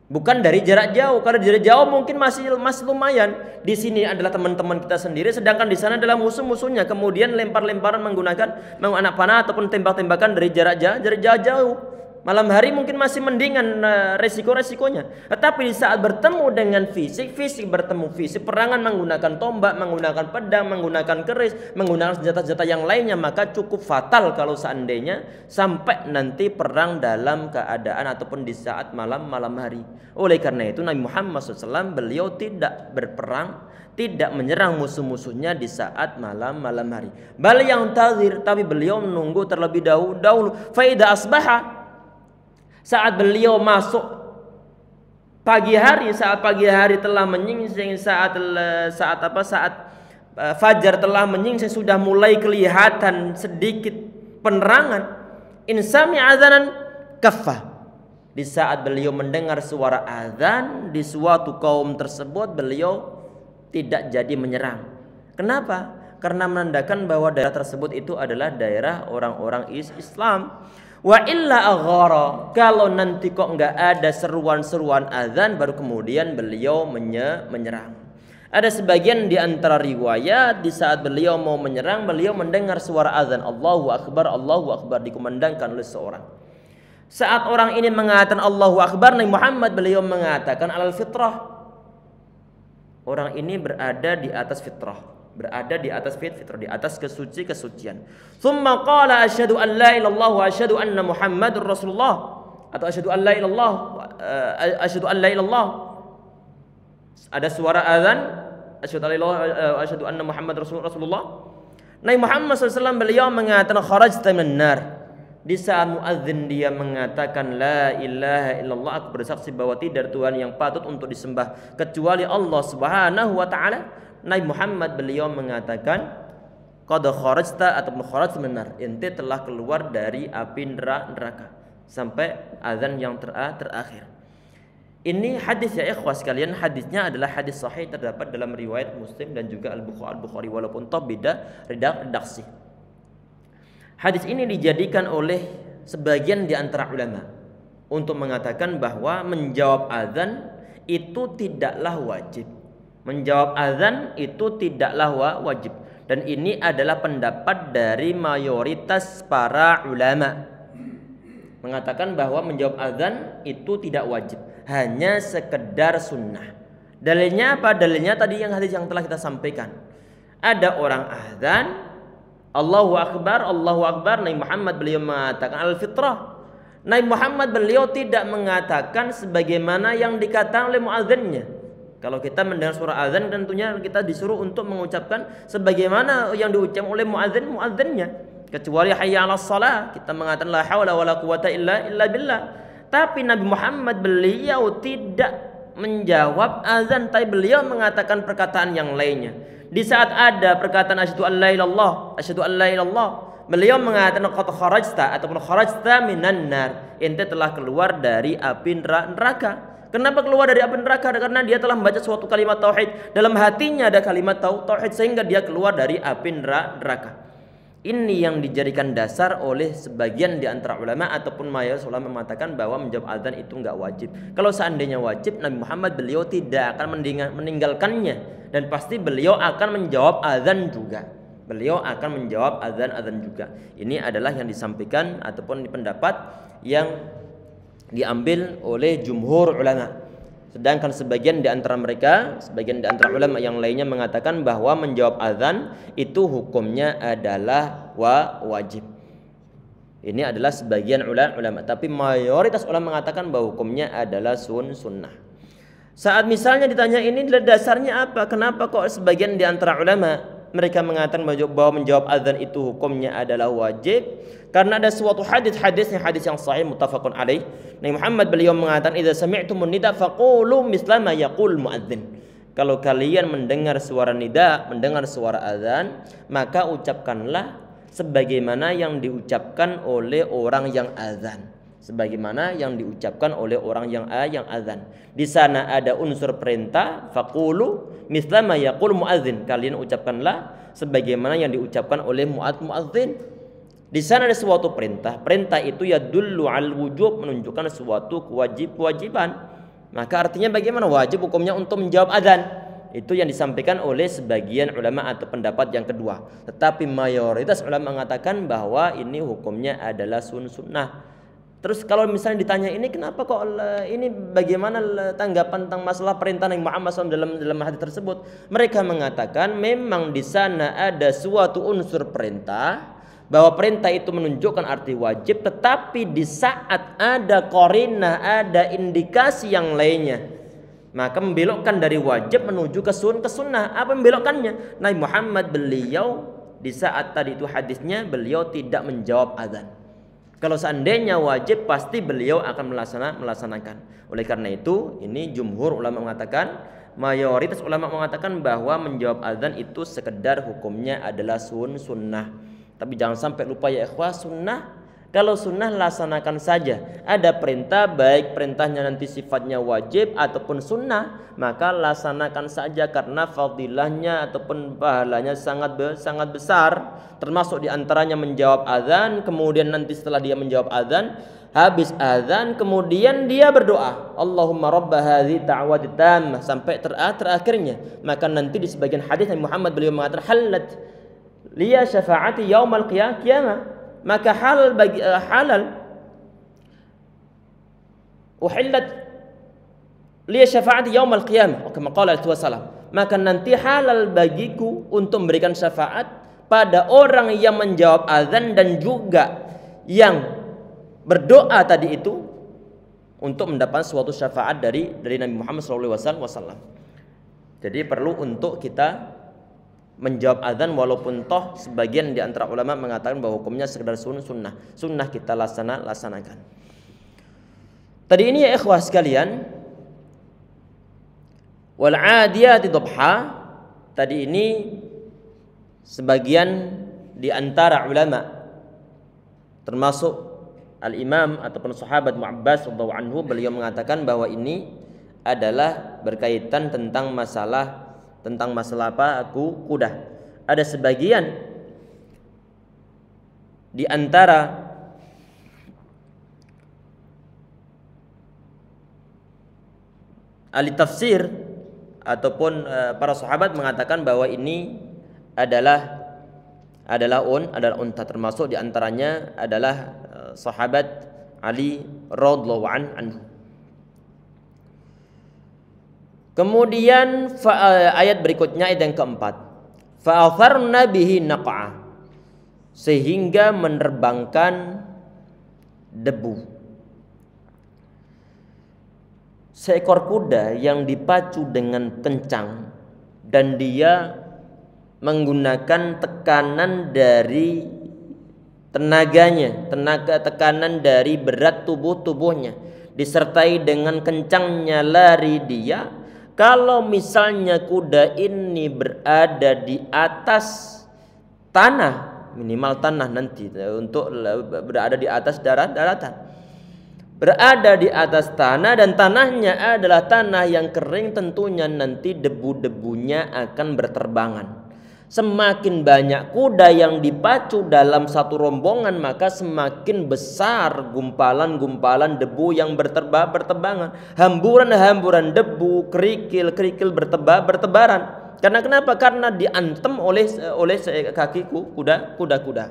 Bukan dari jarak jauh. Kalau jarak jauh mungkin masih lumayan. Di sini adalah teman-teman kita sendiri, sedangkan di sana adalah musuh-musuhnya. Kemudian lempar-lemparan menggunakan anak panah ataupun tembak-tembakan dari jarak jauh. Malam hari mungkin masih mendingan resiko-resikonya. Tetapi di saat bertemu dengan fisik bertemu fisik, perangan menggunakan tombak, menggunakan pedang, menggunakan keris, menggunakan senjata-senjata yang lainnya, maka cukup fatal kalau seandainya sampai nanti perang dalam keadaan ataupun di saat malam hari. Oleh karena itu Nabi Muhammad SAW beliau tidak berperang, tidak menyerang musuh-musuhnya di saat malam hari. Bal yang tazir, tapi beliau menunggu terlebih dahulu. Faida asbaha, saat beliau masuk pagi hari, saat pagi hari telah menyingsing, saat fajar telah menyingsing, sudah mulai kelihatan sedikit penerangan. Insami azanan kaffa, di saat beliau mendengar suara azan di suatu kaum tersebut, beliau tidak jadi menyerang. Kenapa? Karena menandakan bahwa daerah tersebut itu adalah daerah orang-orang Islam. Wa illa aghara, kalau nanti kok enggak ada seruan-seruan azan, baru kemudian beliau menyerang. Ada sebagian di antara riwayat di saat beliau mau menyerang, beliau mendengar suara azan, Allahu Akbar dikumandangkan oleh seorang. Saat orang ini mengatakan Allahu Akbar, Nabi Muhammad beliau mengatakan alal fitrah, orang ini berada di atas fitrah, berada di atas fitrah, di atas kesucian. Tsumma qala asyhadu an la ilaha illallah wa asyhadu anna Muhammadur Rasulullah, atau asyhadu an la ilaha illallah. Ada suara azan, asyhadu anna Muhammadur Rasulullah. Nabi Muhammad SAW beliau mengatakan kharajta minan nar, Di saat muadzin dia mengatakan la ilaha illallah, aku bersaksi bahwa tidak Tuhan yang patut untuk disembah kecuali Allah Subhanahu wa taala, Nabi Muhammad beliau mengatakan qad kharajta ataupun kharaj minar, ente telah keluar dari api neraka, sampai azan yang terakhir. Ini hadis ya ikhwah sekalian, hadisnya adalah hadis sahih, terdapat dalam riwayat Muslim dan juga Al-Bukhari walaupun toh beda redaksi. Hadis ini dijadikan oleh sebagian di antara ulama untuk mengatakan bahwa menjawab azan itu tidaklah wajib. Menjawab azan itu tidaklah wajib, dan ini adalah pendapat dari mayoritas para ulama, mengatakan bahwa menjawab azan itu tidak wajib, hanya sekedar sunnah. Dalilnya apa? Dalilnya tadi yang hadis yang telah kita sampaikan. Ada orang azan, Allahu Akbar, Nabi Muhammad beliau mengatakan al-fitrah. Nabi Muhammad beliau tidak mengatakan sebagaimana yang dikatakan oleh muadzinnya. Kalau kita mendengar suara azan, tentunya kita disuruh untuk mengucapkan sebagaimana yang diucapkan oleh muadzinnya. Kecuali hayya 'alas shalah, kita mengatakan la haula wala quwata illa billah. Tapi Nabi Muhammad beliau tidak menjawab azan, tapi beliau mengatakan perkataan yang lainnya. Di saat ada perkataan asyhadu an la ilallah, beliau mengatakan qad kharajta ataupun kharajta minan nar, ente telah keluar dari api neraka. Kenapa keluar dari api neraka? Karena dia telah membaca suatu kalimat tauhid, dalam hatinya ada kalimat tauhid, sehingga dia keluar dari api neraka. Ini yang dijadikan dasar oleh sebagian di antara ulama ataupun mayoritas ulama mengatakan bahwa menjawab azan itu enggak wajib. Kalau seandainya wajib, Nabi Muhammad beliau tidak akan meninggalkannya, dan pasti beliau akan menjawab azan juga. Beliau akan menjawab azan juga. Ini adalah yang disampaikan ataupun pendapat yang diambil oleh jumhur ulama. Sedangkan sebagian di antara ulama yang lainnya mengatakan bahwa menjawab azan itu hukumnya adalah wajib. Ini adalah sebagian ulama, tapi mayoritas ulama mengatakan bahwa hukumnya adalah sunnah. Saat misalnya ditanya ini dasarnya apa? Kenapa kok sebagian di antara ulama mereka mengatakan bahwa menjawab azan itu hukumnya adalah wajib? Karena ada suatu hadis yang sahih muttafaqun alaih. Nabi Muhammad beliau mengatakan idza sami'tumun nida faqulu misla ma yaqul muadzin. Kalau kalian mendengar suara nida, mendengar suara azan, maka ucapkanlah sebagaimana yang diucapkan oleh orang yang azan. Sebagaimana yang diucapkan oleh orang yang azan. Di sana ada unsur perintah, faqulu misla ma yaqul muadzin. Kalian ucapkanlah sebagaimana yang diucapkan oleh muadzin. Di sana ada suatu perintah. Perintah itu yadullu al wujub, menunjukkan suatu kewajiban. Maka artinya bagaimana wajib hukumnya untuk menjawab azan? Itu yang disampaikan oleh sebagian ulama atau pendapat yang kedua. Tetapi mayoritas ulama mengatakan bahwa ini hukumnya adalah sunnah. Terus kalau misalnya ditanya ini kenapa kok ini bagaimana tanggapan tentang masalah perintah Nabi Muhammad SAW dalam hadis tersebut? Mereka mengatakan memang di sana ada suatu unsur perintah, bahwa perintah itu menunjukkan arti wajib, tetapi di saat ada qarinah, ada indikasi yang lainnya, maka membelokkan dari wajib menuju ke sunnah. Apa membelokkannya? Nabi Muhammad beliau di saat tadi itu hadisnya beliau tidak menjawab azan. Kalau seandainya wajib pasti beliau akan melaksanakan. Oleh karena itu ini jumhur ulama mengatakan, mayoritas ulama mengatakan bahwa menjawab azan itu sekedar hukumnya adalah sunnah. Tapi jangan sampai lupa ya ikhwah, sunnah. Kalau sunnah laksanakan saja. Ada perintah, baik perintahnya nanti sifatnya wajib ataupun sunnah, maka laksanakan saja karena fadilahnya ataupun pahalanya sangat besar. Termasuk diantaranya menjawab azan, kemudian nanti setelah dia menjawab azan, habis azan kemudian dia berdoa, Allahumma rabba hadzi ta'wati tammah, sampai terakhirnya. Maka nanti di sebagian hadis Nabi Muhammad beliau mengatakan halat liya syafaati yaumal qiyamah, maka halal uhillat liya syafaati yaumal qiyamah, kama qala Rasulullah, maka nanti halal bagiku untuk memberikan syafaat pada orang yang menjawab azan dan juga yang berdoa tadi itu untuk mendapatkan suatu syafaat dari Nabi Muhammad SAW. Jadi perlu untuk kita menjawab azan, walaupun toh sebagian di antara ulama mengatakan bahwa hukumnya sekedar sunnah kita laksanakan. Tadi ini ya ikhwah sekalian, wal 'adiyati dhabha, tadi ini sebagian di antara ulama termasuk al-imam ataupun sahabat Mu'abbas radhiyallahu anhu, beliau mengatakan bahwa ini adalah berkaitan tentang masalah apa? Kuda. Ada sebagian di antara ahli tafsir ataupun para sahabat mengatakan bahwa ini adalah unta, termasuk di antaranya adalah sahabat Ali radhiyallahu anhu. Kemudian ayat berikutnya, ayat yang keempat, fa'atharna bihi naq'a, sehingga menerbangkan debu. Seekor kuda yang dipacu dengan kencang dan dia menggunakan tekanan dari tekanan dari berat tubuhnya disertai dengan kencangnya lari dia. Kalau misalnya kuda ini berada di atas tanah, minimal tanah nanti untuk berada di atas daratan, berada di atas tanah dan tanahnya adalah tanah yang kering, tentunya nanti debu-debunya akan berterbangan. Semakin banyak kuda yang dipacu dalam satu rombongan, maka semakin besar gumpalan-gumpalan debu yang berterbangan, hamburan-hamburan debu, kerikil-kerikil bertebaran. Karena kenapa? Karena diantem oleh kaki kuda-kuda,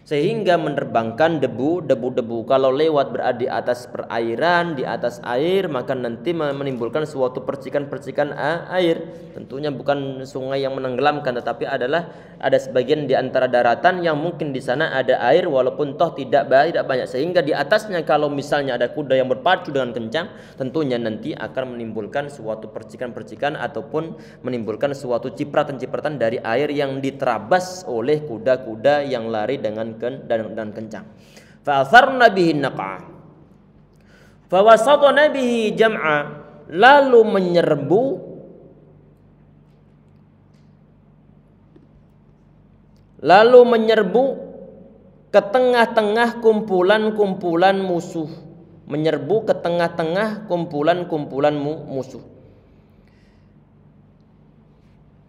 sehingga menerbangkan debu-debu. Kalau lewat berada di atas perairan, di atas air, maka nanti menimbulkan suatu percikan-percikan air. Tentunya bukan sungai yang menenggelamkan, tetapi ada sebagian di antara daratan yang mungkin di sana ada air, walaupun toh tidak banyak, sehingga di atasnya kalau misalnya ada kuda yang berpacu dengan kencang, tentunya nanti akan menimbulkan suatu percikan-percikan ataupun menimbulkan suatu cipratan-cipratan dari air yang diterabas oleh kuda-kuda yang lari dengan kencang. Fa'atharna bihi naq'a fawasatna bihi jam'a, lalu menyerbu ke tengah-tengah kumpulan-kumpulan musuh, musuh.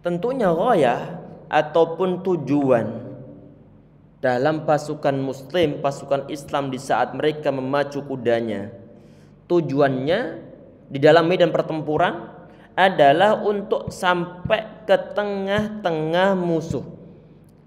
Tentunya ghayah ataupun tujuan dalam pasukan muslim, pasukan Islam di saat mereka memacu kudanya, tujuannya di dalam medan pertempuran adalah untuk sampai ke tengah-tengah musuh,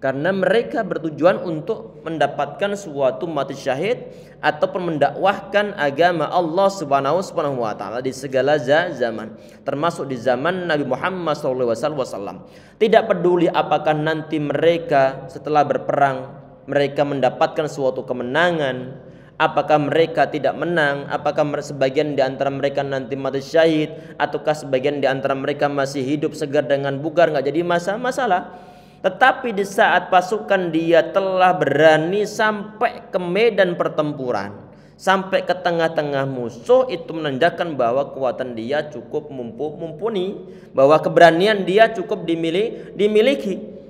karena mereka bertujuan untuk mendapatkan suatu mati syahid ataupun mendakwahkan agama Allah Subhanahu wa taala di segala zaman, termasuk di zaman Nabi Muhammad SAW. Tidak peduli apakah nanti mereka setelah berperang mereka mendapatkan suatu kemenangan, apakah mereka tidak menang, apakah sebagian di antara mereka nanti mati syahid, ataukah sebagian di antara mereka masih hidup segar dengan bugar, nggak jadi masalah. Tetapi di saat pasukan dia telah berani sampai ke medan pertempuran, sampai ke tengah-tengah musuh, itu menandakan bahwa kekuatan dia cukup mumpuni, bahwa keberanian dia cukup dimiliki.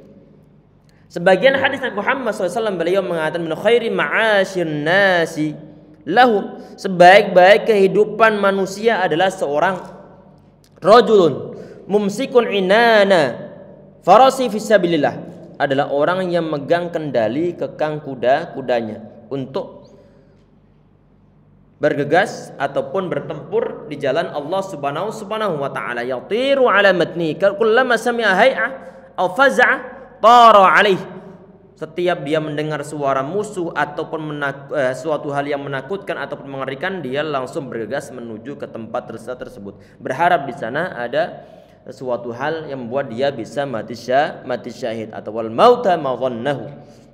Sebagian hadis Nabi Muhammad SAW, beliau mengatakan min khairi ma'asyir nasi lahum, sebaik-baik kehidupan manusia adalah seorang rajulun mumsikun inana farasi fisabilillah, adalah orang yang megang kendali kekang kudanya untuk bergegas ataupun bertempur di jalan Allah Subhanahu wa taala. Yatiru ala matni kullama sami'a hay'ah aw faza'a tara alaih, setiap dia mendengar suara musuh ataupun suatu hal yang menakutkan ataupun mengerikan, dia langsung bergegas menuju ke tempat tersebut, berharap di sana ada suatu hal yang membuat dia bisa mati syahid, atau wal mauta ma dhannahu,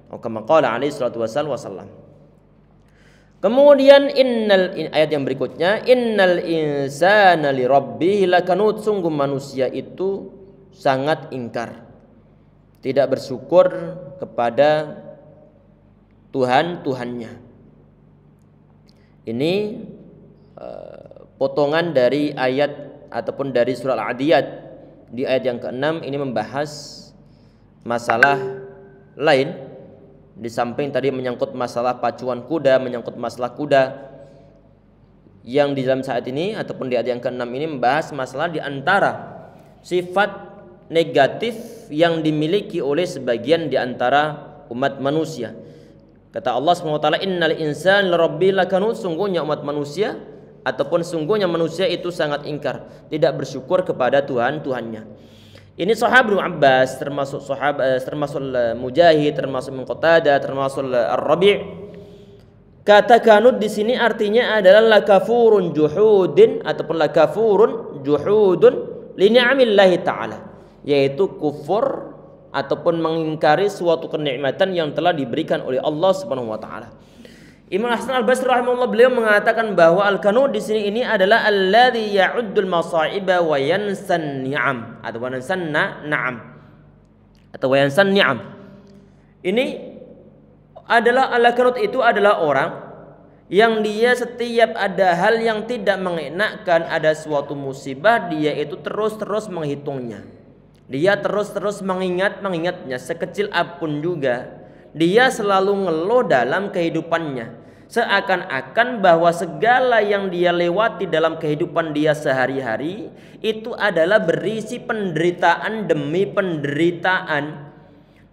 atau kama qala alaihi salatu wasallam. Kemudian ayat yang berikutnya, innal insana li rabbih lakanut, sungguh manusia itu sangat ingkar tidak bersyukur kepada Tuhan-Tuhannya. Ini potongan dari ayat ataupun dari surah Al-Adiyat. Di ayat yang ke-6 ini membahas masalah lain. Di samping tadi menyangkut masalah pacuan kuda, menyangkut masalah kuda, yang di dalam saat ini ataupun di ayat yang ke-6 ini membahas masalah di antara sifat negatif yang dimiliki oleh sebagian di antara umat manusia. Kata Allah SWT, innal insana lirabbil lakanut, sungguhnya umat manusia ataupun sungguhnya manusia itu sangat ingkar, tidak bersyukur kepada Tuhannya. Ini sahabat Abbas, termasuk Mujahid, termasuk Qatadah, termasuk Ar-Rabi'. Kata kanut di sini artinya adalah lakafurun juhudin ataupun lakafurun juhudun li ni'amillahi ta'ala, yaitu kufur ataupun mengingkari suatu kenikmatan yang telah diberikan oleh Allah Subhanahu wa taala. Imam Hasan Al-Basri rahimahullah beliau mengatakan bahwa al-qanud di sini ini adalah alladzi ya'uddul masaiba wa yansan ni'am atau yansan na'am atau yansan ni'am. Ini adalah al-qanud itu adalah orang yang dia setiap ada hal yang tidak mengenakan, ada suatu musibah, dia itu terus-terus menghitungnya. Dia terus-terus mengingatnya sekecil apapun juga. Dia selalu ngeluh dalam kehidupannya, seakan-akan bahwa segala yang dia lewati dalam kehidupan dia sehari-hari itu adalah berisi penderitaan demi penderitaan.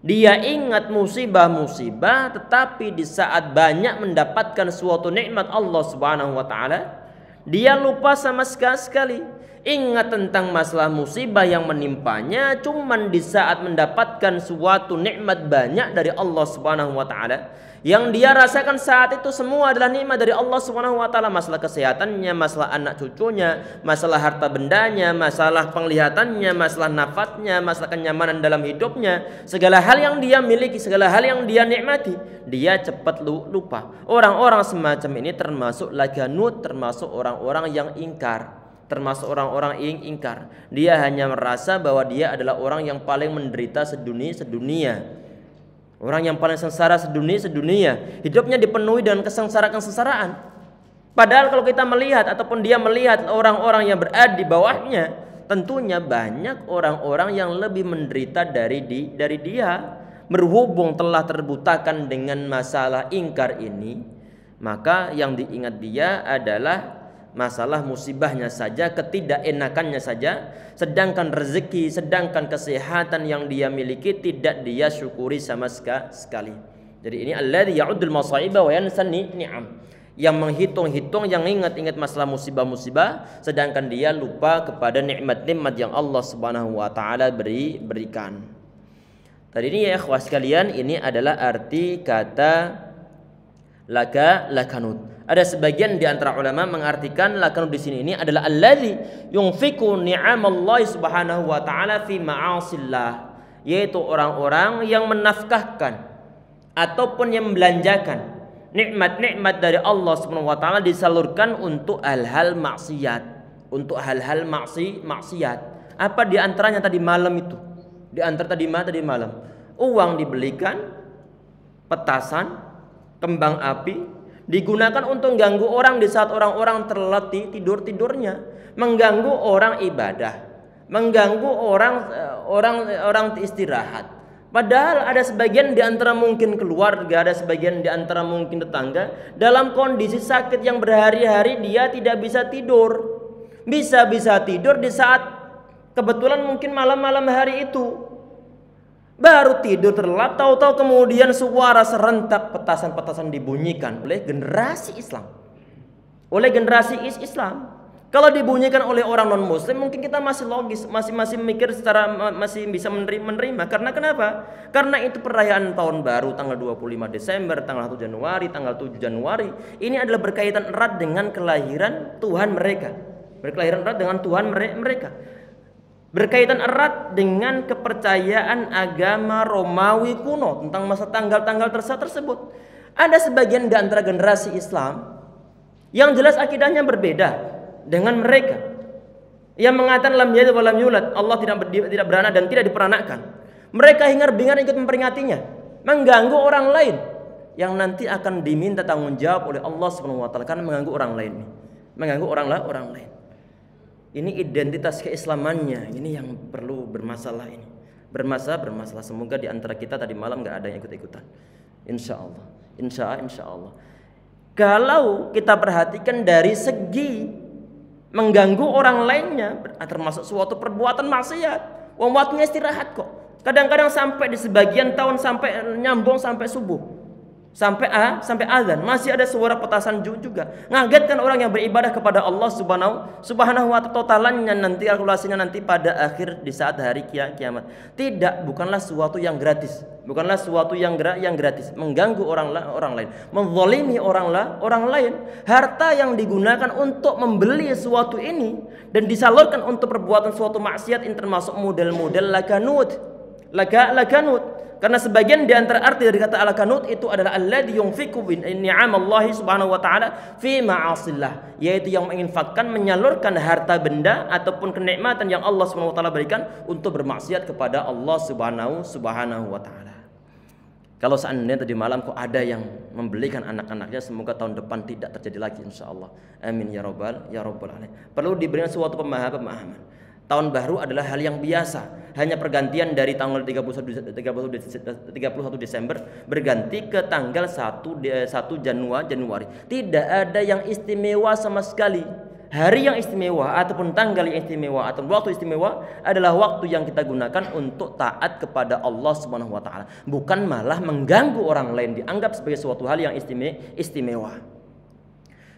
Dia ingat musibah-musibah, tetapi di saat banyak mendapatkan suatu nikmat Allah Subhanahu wa taala, dia lupa sama sekali. Ingat tentang masalah musibah yang menimpanya cuman di saat mendapatkan suatu nikmat banyak dari Allah Subhanahu wa taala. Yang dia rasakan saat itu semua adalah nikmat dari Allah Subhanahu wa taala, masalah kesehatannya, masalah anak cucunya, masalah harta bendanya, masalah penglihatannya, masalah nafasnya, masalah kenyamanan dalam hidupnya, segala hal yang dia miliki, segala hal yang dia nikmati, dia cepat lupa. Orang-orang semacam ini termasuk laganut, termasuk orang-orang yang ingkar. Termasuk orang-orang ingkar. Dia hanya merasa bahwa dia adalah orang yang paling menderita sedunia. Orang yang paling sengsara sedunia. Hidupnya dipenuhi dengan kesengsaraan. Padahal kalau kita melihat ataupun dia melihat orang-orang yang berada di bawahnya, tentunya banyak orang-orang yang lebih menderita dari dia. Berhubung telah terbutakan dengan masalah ingkar ini, maka yang diingat dia adalah masalah musibahnya saja, ketidakenakannya saja, sedangkan rezeki, sedangkan kesehatan yang dia miliki tidak dia syukuri sama sekali. Jadi ini alladzi ya'uddul masaiba wa yansan ni'am, yang menghitung-hitung, yang ingat-ingat masalah musibah-musibah, sedangkan dia lupa kepada nikmat-nikmat yang Allah Subhanahu wa taala berikan. Tadi ini ya ikhwah sekalian, ini adalah arti kata lakanut. Ada sebagian di antara ulama mengartikan lakanut di sini ini adalah alladzi yunfiqu ni'amallahi subhanahu wa ta'ala fi ma'asillah, yaitu orang-orang yang menafkahkan ataupun yang membelanjakan nikmat-nikmat dari Allah Subhanahu wa taala disalurkan untuk hal-hal maksiat, maksiat. Apa di antaranya tadi malam itu? Di antara tadi malam, uang dibelikan, petasan, kembang api digunakan untuk mengganggu orang di saat orang-orang terletih tidurnya, mengganggu orang ibadah, mengganggu orang istirahat. Padahal ada sebagian di antara mungkin keluarga, ada sebagian di antara mungkin tetangga dalam kondisi sakit yang berhari-hari dia tidak bisa tidur. Bisa tidur di saat kebetulan mungkin malam-malam hari itu. Baru tidur terlelap, tahu-tahu kemudian suara serentak petasan-petasan dibunyikan oleh generasi Islam. Kalau dibunyikan oleh orang non muslim mungkin kita masih logis, masih mikir secara masih bisa menerima. Karena kenapa? Karena itu perayaan tahun baru tanggal 25 Desember, tanggal 1 Januari, tanggal 7 Januari. Ini adalah berkaitan erat dengan kelahiran Tuhan mereka. Berkaitan erat dengan kepercayaan agama Romawi kuno tentang masa tanggal-tanggal tersebut. Ada sebagian di antara generasi Islam yang jelas akidahnya berbeda dengan mereka, yang mengatakan lam yalid wa lam yulad, Allah tidak beranak dan tidak diperanakkan. Mereka hingar-bingar ikut memperingatinya, mengganggu orang lain yang nanti akan diminta tanggung jawab oleh Allah Subhanahu wa taala karena mengganggu orang lain. Mengganggu orang lain. Ini identitas keislamannya, ini yang perlu bermasalah ini. Bermasalah. Semoga di antara kita tadi malam enggak ada yang ikut-ikutan. Insyaallah. Insyaallah. Kalau kita perhatikan dari segi mengganggu orang lainnya termasuk suatu perbuatan maksiat. Waktunya istirahat kok. Kadang-kadang sampai di sebagian tahun sampai nyambung sampai subuh. Sampai azan masih ada suara petasan juga. Ngagetkan orang yang beribadah kepada Allah Subhanahu wa taala. Totalannya nanti kalkulasinya nanti pada akhir di saat hari kiamat. Bukanlah sesuatu yang gratis. Bukanlah sesuatu yang gratis. Mengganggu orang lain, menzalimi orang lain. Harta yang digunakan untuk membeli sesuatu ini dan disalurkan untuk perbuatan suatu maksiat ini termasuk model-model lakanut. Karena sebagian di antara arti dari kata al-kanut itu adalah alladzi yunfiqu bi ni'amallahi subhanahu wa ta'ala fi ma'asillah, yaitu yang menginfakkan, menyalurkan harta benda ataupun kenikmatan yang Allah subhanahu wa ta'ala berikan untuk bermaksiat kepada Allah subhanahu wa ta'ala. Kalau seandainya tadi malam kok ada yang membelikan anak-anaknya, semoga tahun depan tidak terjadi lagi insyaallah. Amin ya rabbal alamin. Perlu diberikan suatu pemahaman. Tahun baru adalah hal yang biasa. Hanya pergantian dari tanggal 31 Desember berganti ke tanggal 1 Januari. Tidak ada yang istimewa sama sekali. Hari yang istimewa ataupun tanggal yang istimewa atau waktu istimewa adalah waktu yang kita gunakan untuk taat kepada Allah Subhanahu wa taala, bukan malah mengganggu orang lain dianggap sebagai suatu hal yang istimewa.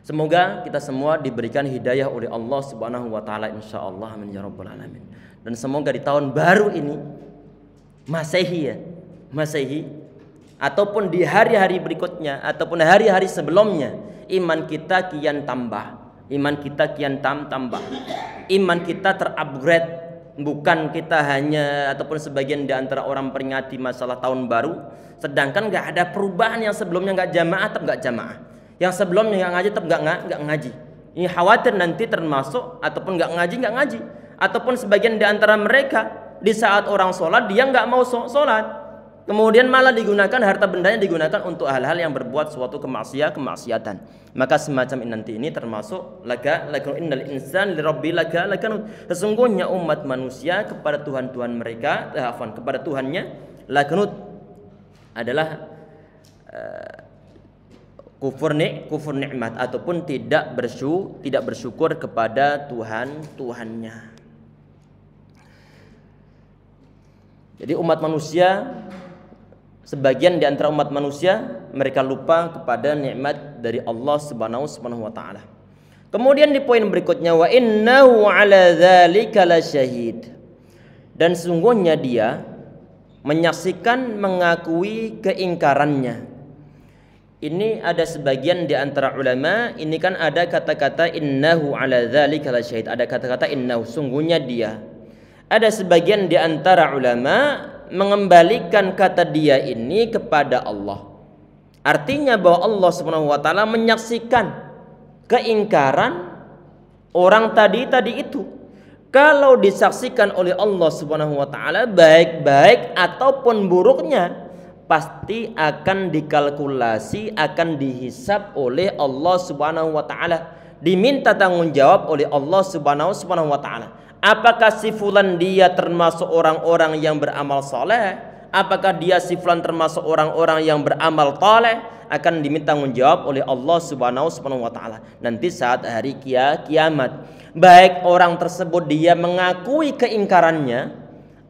Semoga kita semua diberikan hidayah oleh Allah Subhanahu wa taala insyaallah, amin ya rabbal alamin. Dan semoga di tahun baru ini Masehi ataupun di hari-hari berikutnya ataupun hari-hari sebelumnya iman kita kian tambah. Iman kita terupgrade, bukan kita hanya ataupun sebagian di antara orang peringati masalah tahun baru sedangkan enggak ada perubahan. Yang sebelumnya enggak jamaah tetap enggak jamaah. Yang sebelumnya nggak ngaji tetap nggak ngaji. Ini khawatir nanti termasuk ataupun nggak ngaji. Ataupun sebagian di antara mereka di saat orang sholat dia nggak mau sholat, kemudian malah digunakan harta bendanya digunakan untuk hal-hal yang berbuat suatu kemaksiatan. Maka semacam ini nanti ini termasuk innal insan lirabbil lakanut. Sesungguhnya umat manusia kepada Tuhan mereka, kepada Tuhannya lakanut adalah kufur nikmat ataupun tidak bersyukur kepada Tuhannya. Jadi umat manusia, sebagian di antara umat manusia mereka lupa kepada nikmat dari Allah Subhanahu wa taala. Kemudian di poin berikutnya wa innahu ala dzalika lasyahid. Dan sesungguhnya dia menyaksikan, mengakui keingkarannya. Ini ada sebagian di antara ulama, ini kan ada kata-kata innahu ala dzalika lasyahid, ada kata-kata innahu, sungguhnya dia. Ada sebagian di antara ulama mengembalikan kata dia ini kepada Allah. Artinya bahwa Allah Subhanahu wa taala menyaksikan keingkaran orang tadi itu. Kalau disaksikan oleh Allah Subhanahu wa taala baik ataupun buruknya, pasti akan dikalkulasi, akan dihisab oleh Allah Subhanahu wa taala, diminta tanggung jawab oleh Allah Subhanahu wa taala. Apakah si fulan dia termasuk orang-orang yang beramal saleh? Apakah dia si fulan termasuk orang-orang yang beramal taleh? Akan diminta tanggung jawab oleh Allah Subhanahu wa taala nanti saat hari kiamat. Baik orang tersebut dia mengakui keingkarannya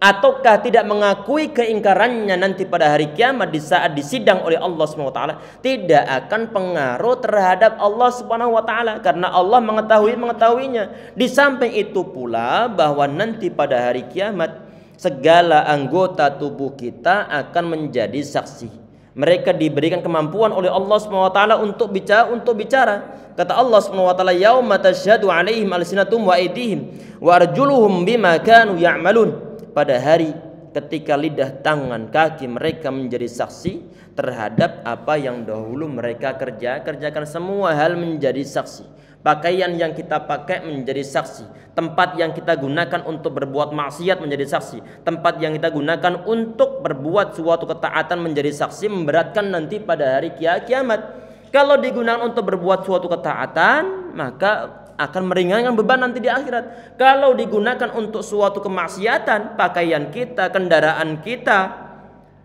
ataukah tidak mengakui keingkarannya nanti pada hari kiamat di saat disidang oleh Allah Subhanahu wa taala, tidak akan pengaruh terhadap Allah Subhanahu wa taala karena Allah mengetahuinya. Di samping itu pula bahwa nanti pada hari kiamat segala anggota tubuh kita akan menjadi saksi. Mereka diberikan kemampuan oleh Allah Subhanahu wa taala untuk bicara. Kata Allah Subhanahu wa taala, "Yauma tasyhadu 'alaihim alsinatum wa aydihim wa arjuluhum bima kanu ya'malun." Pada hari ketika lidah, tangan, kaki mereka menjadi saksi terhadap apa yang dahulu mereka kerjakan. Semua hal menjadi saksi. Pakaian yang kita pakai menjadi saksi. Tempat yang kita gunakan untuk berbuat maksiat menjadi saksi. Tempat yang kita gunakan untuk berbuat suatu ketaatan menjadi saksi, memberatkan nanti pada hari kiamat. Kalau digunakan untuk berbuat suatu ketaatan, maka akan meringankan beban nanti di akhirat. Kalau digunakan untuk suatu kemaksiatan, pakaian kita, kendaraan kita,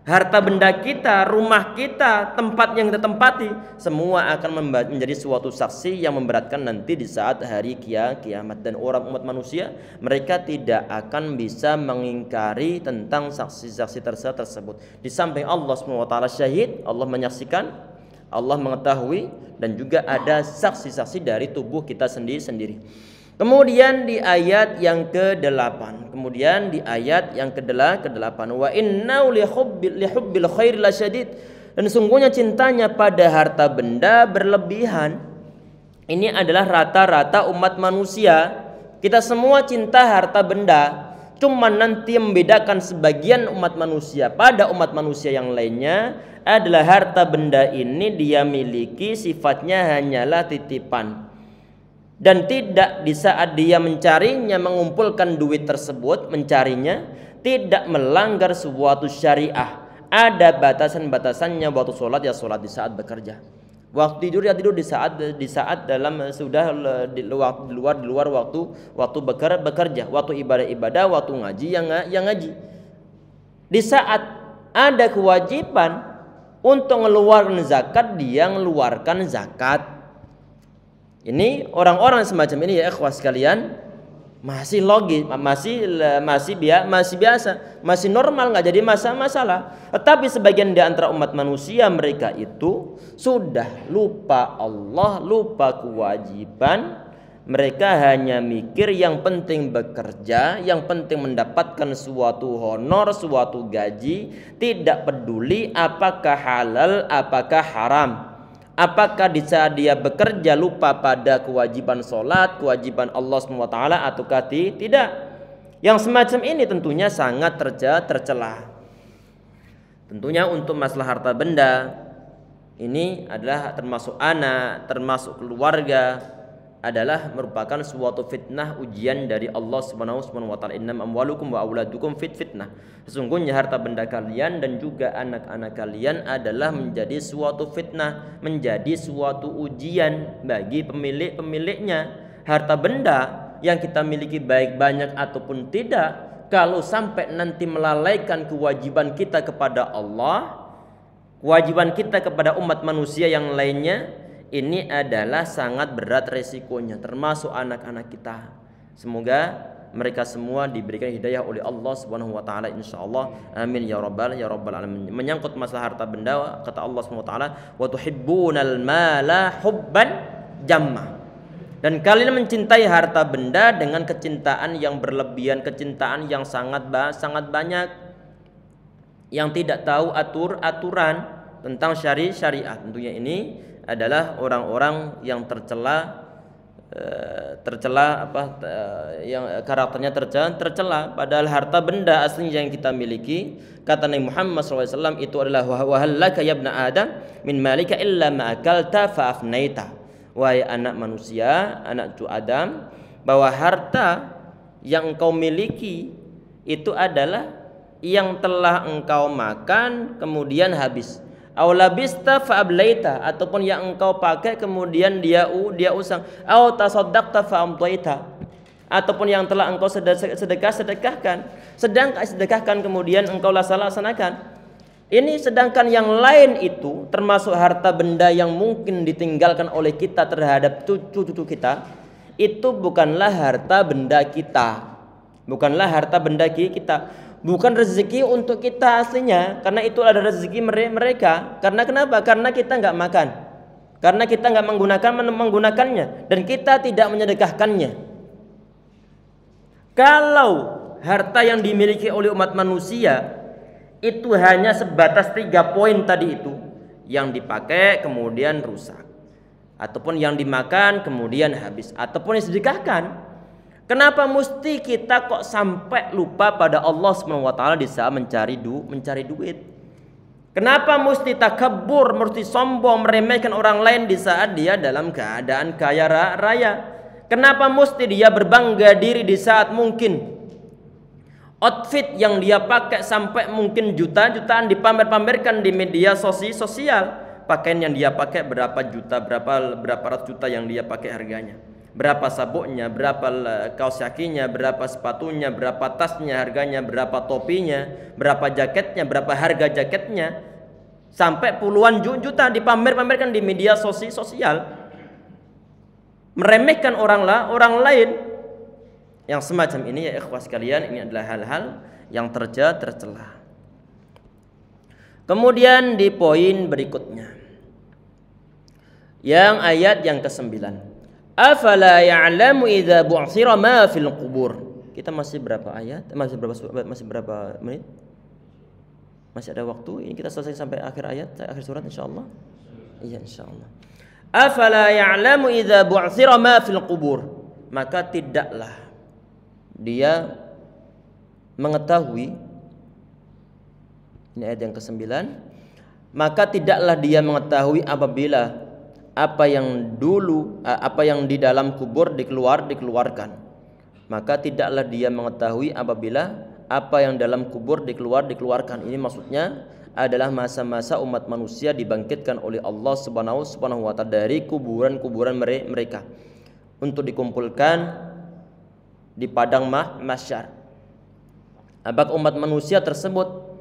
harta benda kita, rumah kita, tempat yang kita tempati, semua akan menjadi suatu saksi yang memberatkan nanti di saat hari kiamat. Dan orang umat manusia, mereka tidak akan bisa mengingkari tentang saksi-saksi tersebut. Di samping Allah SWT syahid, Allah menyaksikan, Allah mengetahui, dan juga ada saksi-saksi dari tubuh kita sendiri. Kemudian di ayat yang ke-8. Wa innahu lihubbil khairi lasyadid. Dan sungguhnya cintanya pada harta benda berlebihan. Ini adalah rata-rata umat manusia. Kita semua cinta harta benda. Cuma nanti membedakan sebagian umat manusia pada umat manusia yang lainnya adalah harta benda ini dia miliki sifatnya hanyalah titipan. Dan tidak di saat dia mencarinya, mengumpulkan duit tersebut, mencarinya, tidak melanggar suatu syariah. Ada batasan-batasannya. Waktu sholat ya sholat, di saat bekerja. Waktu tidur ya tidur di saat dalam sudah di luar waktu bekerja. Waktu ibadah, waktu ngaji yang ngaji. Di saat ada kewajiban untuk mengeluarkan zakat, dia mengeluarkan zakat. Ini orang-orang semacam ini ya ikhwah sekalian, masih logis, masih biasa, masih normal, nggak jadi masalah. Tetapi sebagian di antara umat manusia, mereka itu sudah lupa Allah, lupa kewajiban. Mereka hanya mikir yang penting bekerja, yang penting mendapatkan suatu honor, suatu gaji, tidak peduli apakah halal, apakah haram. Apakah di saat dia bekerja lupa pada kewajiban sholat, kewajiban Allah SWT ataukah tidak? Yang semacam ini tentunya sangat tercela. Tentunya untuk masalah harta benda ini adalah termasuk anak, termasuk keluarga, adalah merupakan suatu fitnah, ujian dari Allah Subhanahu wa taala. Innam amwalukum wa auladukum fitnah. Sesungguhnya harta benda kalian dan juga anak-anak kalian adalah menjadi suatu fitnah, menjadi suatu ujian bagi pemiliknya. Harta benda yang kita miliki baik banyak ataupun tidak, kalau sampai nanti melalaikan kewajiban kita kepada Allah, kewajiban kita kepada umat manusia yang lainnya, ini adalah sangat berat resikonya, termasuk anak-anak kita. Semoga mereka semua diberikan hidayah oleh Allah Subhanahu wa taala insyaallah. Amin ya rabbal alamin. Menyangkut masalah harta benda, kata Allah Subhanahu wa taala, "Wa tuhibbunal mala hubban jamma." Dan kalian mencintai harta benda dengan kecintaan yang berlebihan, kecintaan yang sangat banyak, yang tidak tahu aturan tentang syariat. Tentunya ini adalah orang-orang yang tercela yang karakternya tercela. Padahal harta benda aslinya yang kita miliki, kata Nabi Muhammad SAW, itu adalah wahallaka ya ibna Adam min malika illa ma akalta fa afnaita. Wahai anak manusia, anak cucu Adam, bahwa harta yang engkau miliki itu adalah yang telah engkau makan kemudian habis. Aw labista fa ablaita, ataupun yang engkau pakai kemudian dia usang. Aw tasaddaqta fa amtaita, ataupun yang telah engkau sedekahkan kemudian engkau laksanakan. Ini sedangkan yang lain itu termasuk harta benda yang mungkin ditinggalkan oleh kita terhadap cucu-cucu kita, itu bukanlah harta benda kita. Bukanlah harta benda kita. Bukan rezeki untuk kita aslinya, karena itu ada rezeki mereka. Karena kenapa? Karena kita nggak makan, karena kita nggak menggunakannya, dan kita tidak menyedekahkannya. Kalau harta yang dimiliki oleh umat manusia itu hanya sebatas 3 poin tadi itu, yang dipakai kemudian rusak, ataupun yang dimakan kemudian habis, ataupun yang disedekahkan. Kenapa mesti kita kok sampai lupa pada Allah Subhanahu wa taala di saat mencari duit? Kenapa mesti takabur, mesti sombong, meremehkan orang lain di saat dia dalam keadaan kaya raya? Kenapa mesti dia berbangga diri di saat mungkin outfit yang dia pakai sampai mungkin juta-jutaan dipamer-pamerkan di media sosial? Pakaian yang dia pakai berapa juta, berapa ratus juta yang dia pakai harganya. Berapa sabuknya, berapa kaos kakinya, berapa sepatunya, berapa tasnya harganya, berapa topinya, berapa jaketnya, berapa harga jaketnya. Sampai puluhan juta dipamer-pamerkan di media sosial. Meremehkan orang lain. Yang semacam ini ya ikhwah sekalian, ini adalah hal-hal yang tercela. Kemudian di poin berikutnya, yang ayat yang ke-9, afala ya'lamu idza bu'thira ma fil qubur. Kita masih berapa ayat? Masih berapa menit? Masih ada waktu. Ini kita selesai sampai akhir ayat, akhir surat insyaallah. Iya insyaallah. Afala ya'lamu idza bu'thira ma fil qubur. Maka tidaklah dia mengetahui, ini ayat yang ke-9, maka tidaklah dia mengetahui apabila apa yang di dalam kubur dikeluarkan. Maka tidaklah dia mengetahui apabila apa yang dalam kubur dikeluarkan. Ini maksudnya adalah masa-masa umat manusia dibangkitkan oleh Allah Subhanahu wa taala dari kuburan mereka untuk dikumpulkan di padang mahsyar. Apakah umat manusia tersebut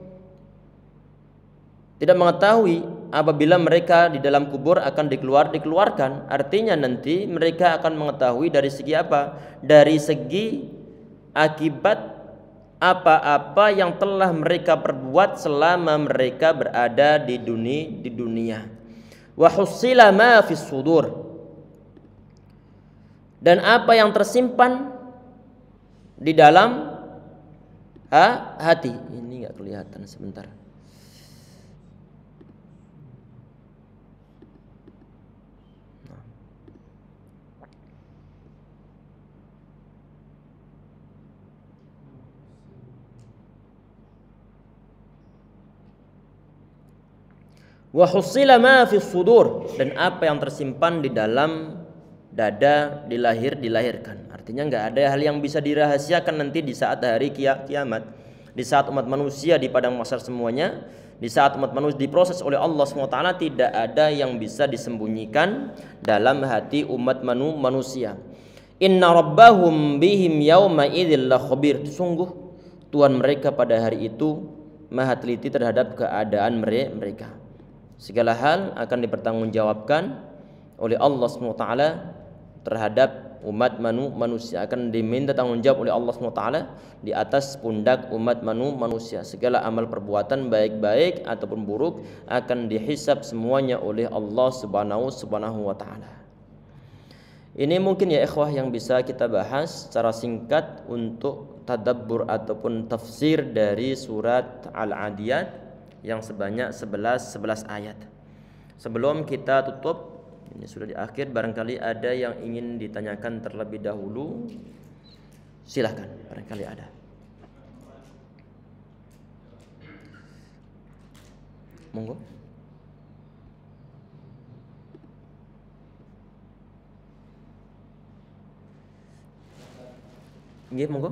tidak mengetahui apabila mereka di dalam kubur akan dikeluarkan? Artinya nanti mereka akan mengetahui dari segi apa? Dari segi akibat apa-apa yang telah mereka perbuat selama mereka berada di dunia. Wa husila ma fis sudur. Dan apa yang tersimpan di dalam hati. Ini enggak kelihatan sebentar. Wa husila ma fis sudur, dan apa yang tersimpan di dalam dada dilahirkan. Artinya enggak ada hal yang bisa dirahasiakan nanti di saat hari kiamat. Di saat umat manusia di padang mahsyar semuanya, di saat umat manusia diproses oleh Allah SWT, tidak ada yang bisa disembunyikan dalam hati umat manusia. Inna rabbahum bihim yauma idzil khabir. Sungguh Tuhan mereka pada hari itu maha teliti terhadap keadaan mereka. Segala hal akan dipertanggungjawabkan oleh Allah SWT terhadap umat manusia, akan diminta tanggung jawab oleh Allah SWT di atas pundak umat manusia. Segala amal perbuatan baik-baik ataupun buruk akan dihisab semuanya oleh Allah Subhanahu wa taala. Ini mungkin ya ikhwah yang bisa kita bahas secara singkat untuk tadabbur ataupun tafsir dari surat Al-Adiyat yang sebanyak 11 ayat. Sebelum kita tutup, ini sudah di akhir, barangkali ada yang ingin ditanyakan terlebih dahulu, silahkan, barangkali ada. Monggo. Nggih, monggo.